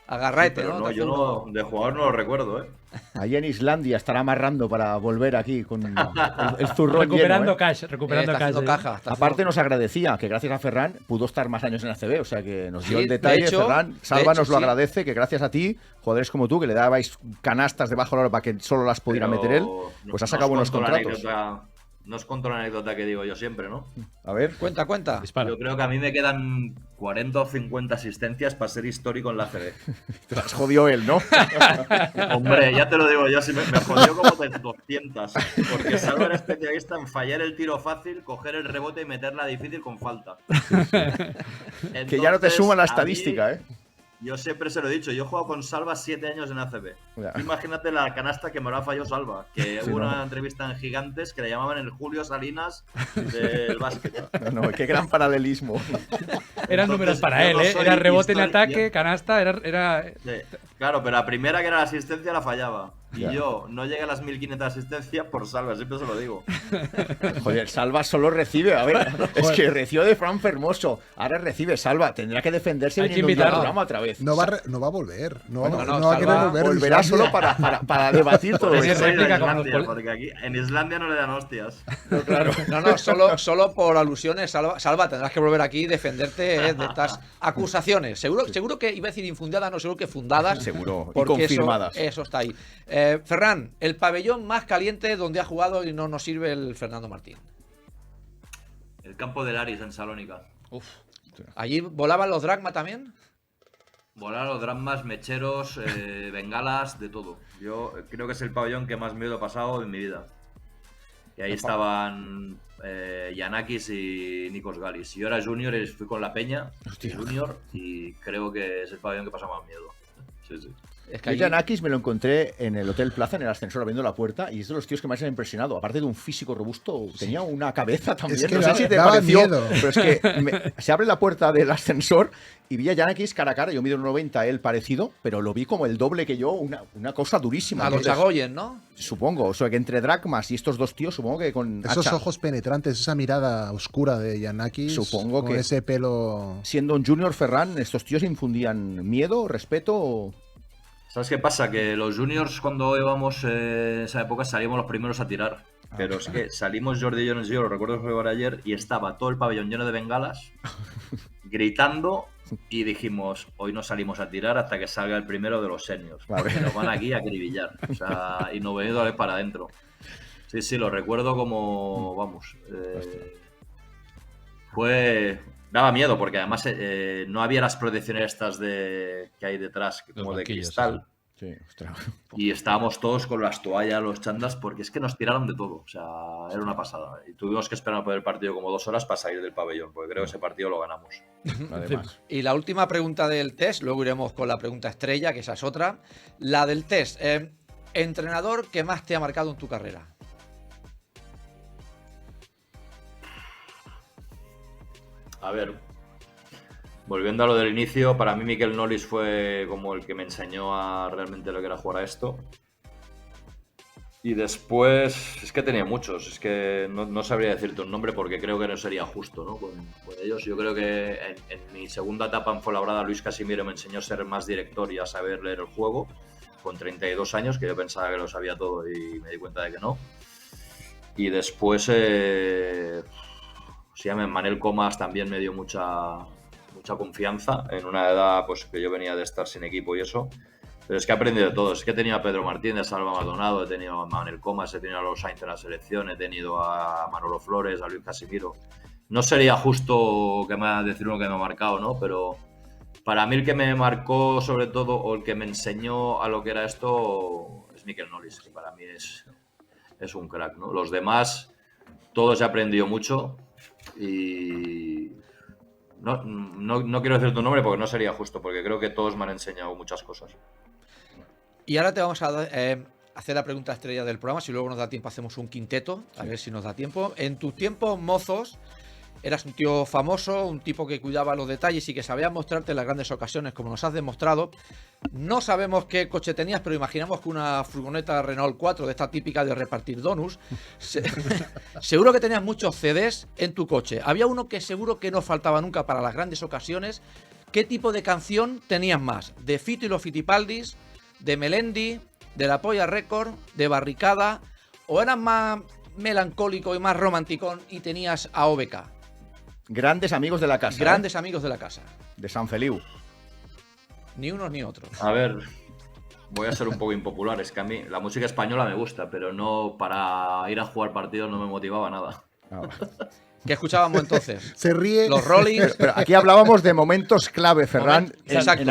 Agarraete, pero ¿no? no, Te yo hace no, uno. de jugador no lo recuerdo, ¿eh? Ahí en Islandia estará amarrando para volver aquí con el zurrón Recuperando lleno, ¿eh? cash, recuperando Está cash. haciendo ¿eh? caja. está Aparte haciendo- nos agradecía que gracias a Ferran pudo estar más años en ACB, o sea que nos dio Sí, el de detalle, hecho, Ferran. de Salva hecho, nos lo sí. agradece, que gracias a ti, jugadores como tú, que le dabais canastas debajo del aro para que solo las pudiera Pero meter él, no- pues ha no sacado os buenos cuento la contratos. no os cuento la anécdota que digo yo siempre, ¿no? A ver, Cuenta. Dispara. Yo creo que a mí me quedan 40 o 50 asistencias para ser histórico en la CB. te las jodió él, ¿no? Hombre, ya te lo digo yo, si me jodió como de 200. Porque Salva era especialista en fallar el tiro fácil, coger el rebote y meterla difícil con falta. Que ya no te Entonces, suma la a mí- estadística, ¿eh? Yo siempre se lo he dicho, yo he jugado con Salva 7 años en ACB. Ya. Imagínate la canasta que me habrá fallado Salva. Que Sí, hubo ¿no? una entrevista en Gigantes que le llamaban el Julio Salinas del básquet. No, qué gran paralelismo. Eran Entonces, números para yo él, no ¿eh? soy Era rebote en histórico, ataque, yo- canasta, era... Sí, claro, pero la primera que era la asistencia la fallaba. Y Ya. yo no llegué a las 1500 asistencias por Salva, siempre se lo digo. Joder, Salva solo recibe. A ver, es que recibió de Fran Fermoso. Ahora recibe Salva. Tendrá que defenderse Hay que viniendo un día al invitarlo. programa otra vez. No va a volver. No, Bueno, no no, va a querer Salva volver. de Volverá Islandia. solo para debatir todo Por eso Tiene esto. soy de réplica como los Islandia, pol- porque aquí en Islandia no le dan hostias. Claro. No, solo por alusiones, Salva, tendrás que volver aquí y defenderte de estas acusaciones. Seguro que, iba a decir infundadas, no, seguro que fundadas. Seguro, y porque confirmadas. Eso está ahí. Ferran, el pabellón más caliente donde ha jugado y no nos sirve el Fernando Martín. El campo del Aris en Salónica. ¿Allí volaban los Dragma también? Volar los dramas, mecheros, bengalas, de todo. Yo creo que es el pabellón que más miedo he pasado en mi vida. Y ahí estaban Yanakis y Nikos Galis. Yo era junior y fui con la peña, junior, y creo que es el pabellón que pasa más miedo. Sí, sí. Es que Yo allí- Yanakis me lo encontré en el Hotel Plaza, en el ascensor, abriendo la puerta, y es de los tíos que más me han impresionado. Aparte de un físico robusto, tenía una cabeza también. Es que no sé si te daba pareció, miedo. pero es que se abre la puerta del ascensor y vi a Yanakis cara a cara. Yo mido 1,90, él parecido, pero lo vi como el doble que yo, una cosa durísima. a los Entonces, Chagoyen, ¿no? supongo, o sea, que entre Dragmas y estos dos tíos, supongo que con Esos hacha, ojos penetrantes, esa mirada oscura de Yanakis. Supongo con que- ese pelo. siendo un junior Ferran, estos tíos infundían miedo, respeto. ¿Sabes qué pasa? Que los juniors cuando íbamos en esa época salíamos los primeros a tirar. Pero es que salimos Jordi Jones y yo, lo recuerdo jugar ayer, y estaba todo el pabellón lleno de bengalas, gritando, y dijimos, hoy no salimos a tirar hasta que salga el primero de los seniors. Vale. Porque nos van aquí a acribillar. O sea, y nos venido a ver para adentro. Sí, sí, lo recuerdo como, vamos, fue... Daba miedo porque además no había las protecciones estas que hay detrás, como de banquillos, cristal. Sí, ostras. Y estábamos todos con las toallas, los chandas, porque es que nos tiraron de todo. O sea, era una pasada. Y tuvimos que esperar por el partido como 2 horas para salir del pabellón, porque creo que ese partido lo ganamos. Además. Y la última pregunta del test, luego iremos con la pregunta estrella, que esa es otra. La del test. Entrenador que más te ha marcado en tu carrera. A ver, volviendo a lo del inicio, para mí Mikel Nolis fue como el que me enseñó a realmente lo que era jugar a esto. Y después, es que tenía muchos, es que no sabría decirte un nombre porque creo que no sería justo, ¿no? con ellos. Yo creo que en mi segunda etapa en Fuenlabrada, Luis Casimiro me enseñó a ser más director y a saber leer el juego, con 32 años, que yo pensaba que lo sabía todo y me di cuenta de que no. Y después, sí, Manel Comas también me dio mucha confianza en una edad pues que yo venía de estar sin equipo y eso. Pero es que he aprendido de todo. Es que he tenido a Pedro Martínez, a Alba Maldonado, he tenido a Manel Comas, he tenido a los Sainz en la selección, he tenido a Manolo Flores, a Luis Casimiro. No sería justo que me decir uno que me ha marcado, ¿no? Pero para mí el que me marcó sobre todo, o el que me enseñó a lo que era esto, es Mikel Nolis, que para mí es un crack, ¿no? Los demás, todos he aprendido mucho y no quiero decir tu nombre porque no sería justo, porque creo que todos me han enseñado muchas cosas. Y ahora te vamos a hacer la pregunta estrella del programa. Si luego nos da tiempo, hacemos un quinteto. A ver si nos da tiempo. En tus tiempos mozos, eras un tío famoso, un tipo que cuidaba los detalles y que sabía mostrarte en las grandes ocasiones, como nos has demostrado. No sabemos qué coche tenías, pero imaginamos que una furgoneta Renault 4, de esta típica de repartir donuts. Seguro que tenías muchos CDs en tu coche. Había uno que seguro que no faltaba nunca para las grandes ocasiones. ¿Qué tipo de canción tenías más? ¿De Fito y los Fitipaldis? ¿De Melendi? ¿De La Polla Record? ¿De Barricada? ¿O eras más melancólico y más romanticón y tenías a OBK? Grandes amigos de la casa. Grandes amigos de la casa. De San Feliu. Ni unos ni otros. A ver, voy a ser un poco impopular. Es que a mí la música española me gusta, pero no para ir a jugar partidos no me motivaba nada. Ah, ¿Qué escuchábamos entonces? Se ríe. Los Rollins. Pero aquí hablábamos de momentos clave, Ferran, Exacto. en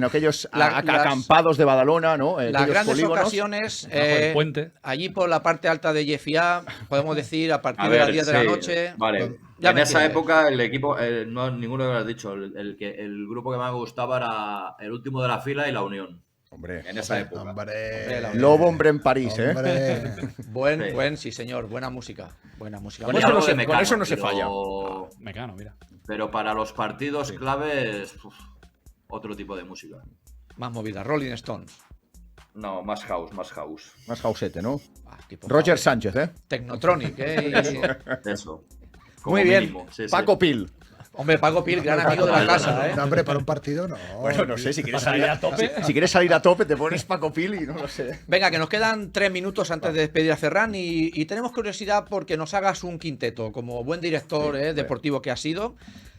aquellos Las- acampados de Badalona, ¿no? Las Aquellos grandes polígonos. ocasiones, Bajo el puente. allí por la parte alta de Jeffia, podemos decir a partir A de las ver, 10 de la sí, noche. Vale. Ya En me esa entiendes. época el equipo, no, ninguno de lo has dicho, el grupo que más me gustaba era el último de la fila y la Unión. Hombre, En esa época. Hombre, la- Lobo hombre en París, ¿eh? Hombre. Sí señor, buena música. Buena música. Con Y eso algo no de se- Mecano, con eso no se pero- falla. Mecano, mira. Pero para los partidos claves, otro tipo de música. Más movida. Rolling Stones. No, más house, más house. Más jausete, ¿no? Ah, tipo Roger house. Sánchez, ¿eh? Technotronic, Eso. Muy bien. mínimo, sí, sí. Paco Pil. Hombre, Paco Pil, gran amigo de la casa, ¿eh? No, hombre, para un partido no. Bueno, no sé, si quieres ¿Para salir salir a a tope? Si quieres salir a tope, te pones Paco Pil y no lo sé. Venga, que nos quedan 3 minutos antes de despedir a Ferran y tenemos curiosidad porque nos hagas un quinteto, como buen director deportivo que has sido.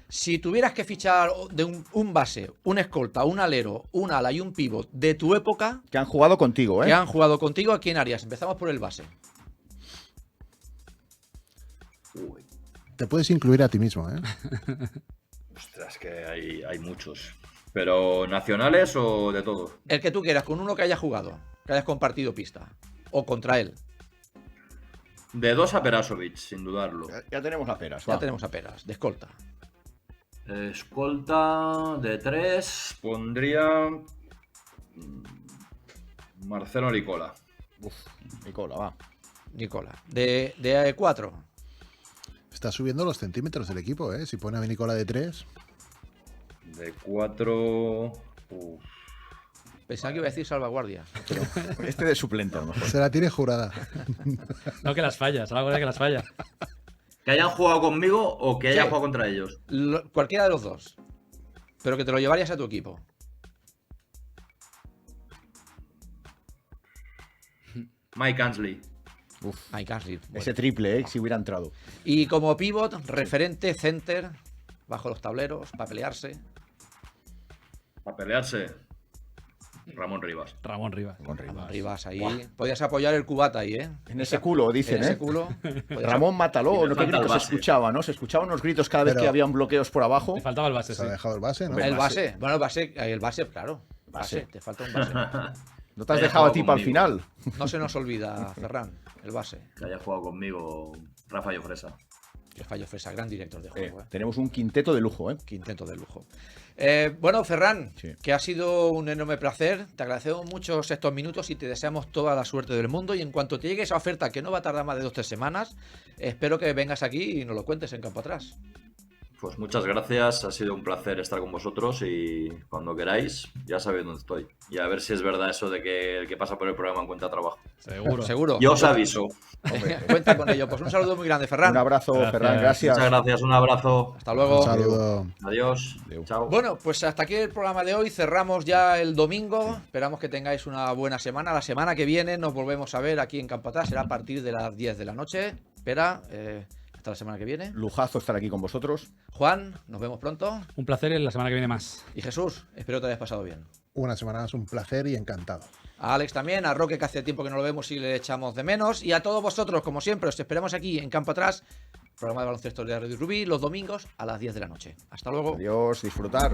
Si tuvieras que fichar de un base, un escolta, un alero, un ala y un pívot de tu época Que han jugado contigo, que ¿eh? han jugado contigo, ¿a quién harías? Empezamos por el base. Uy, Te puedes incluir a ti mismo, ¿eh? ostras, que hay muchos. ¿Pero nacionales o de todo? El que tú quieras, con uno que hayas jugado, que hayas compartido pista. O contra él. De 2 a Perasovic, sin dudarlo. Ya tenemos las peras. Ya va. tenemos a Peras, de escolta. Escolta de 3 pondría Marcelo Nicola. Uf, Nicola, va. Nicola. De 4. Está subiendo los centímetros del equipo, ¿eh? Si pone a Nicola de 3. De 4. Pensaba que iba a decir salvaguardia. Este de suplente, a lo mejor. Se la tiene jurada. No, que las fallas, algo de que las falla. ¿Que hayan jugado conmigo o que haya Sí. jugado contra ellos? Cualquiera de los dos. Pero que te lo llevarías a tu equipo. Mike Ansley. Uf, Mike Ansley. Bueno. ese triple, ¿eh? Si hubiera entrado. Y como pivot, referente, center, bajo los tableros, para pelearse. Para pelearse. Ramón Rivas. Ramón Rivas. Con Rivas. Rivas ahí. Podías apoyar el cubata ahí, ¿eh? En ese culo, dicen, En ese ¿eh? culo. podías Ramón Mataló, Y me ¿no? ¿Qué falta el gritos se base. escuchaba, no? Se escuchaban unos gritos cada vez Pero- que habían bloqueos por abajo. Le faltaba el base, Se sí. ha dejado el base, ¿no? El base. Bueno, el base, claro. Base. Te falta un base. ¿No te has Haya dejado a jugado ti para el conmigo. final? No se nos olvida, Ferran, el base. Que haya jugado conmigo Rafael Fresa. Que fallo Fresa, gran director de juego. Tenemos un quinteto de lujo, ¿eh? Quinteto de lujo. Bueno, Ferran, Sí. que ha sido un enorme placer. Te agradecemos mucho estos minutos y te deseamos toda la suerte del mundo. Y en cuanto te llegue esa oferta, que no va a tardar más de 2 o 3 semanas, espero que vengas aquí y nos lo cuentes en Campo Atrás. Pues muchas gracias, ha sido un placer estar con vosotros y cuando queráis ya sabéis dónde estoy. Y a ver si es verdad eso de que el que pasa por el programa encuentra trabajo. Seguro. Seguro. Yo os aviso. Cuenta con ello. Pues un saludo muy grande, Ferran. Un abrazo, Gracias. Ferran, gracias. Muchas gracias, un abrazo. Hasta luego. Un saludo. Adiós. Adeu. Chao. Bueno, pues hasta aquí el programa de hoy. Cerramos ya el domingo. Esperamos que tengáis una buena semana. La semana que viene nos volvemos a ver aquí en Campo Atrás. Será a partir de las 10 de la noche. Espera, hasta la semana que viene. Lujazo estar aquí con vosotros. Juan, nos vemos pronto. Un placer y la semana que viene más. Y Jesús, espero que te hayas pasado bien. Una semana más, un placer y encantado. A Alex también, a Roque, que hace tiempo que no lo vemos y le echamos de menos. Y a todos vosotros, como siempre, os esperamos aquí en Campo Atrás. Programa de baloncesto de Radio Rubí los domingos a las 10 de la noche. Hasta luego. Adiós, disfrutar.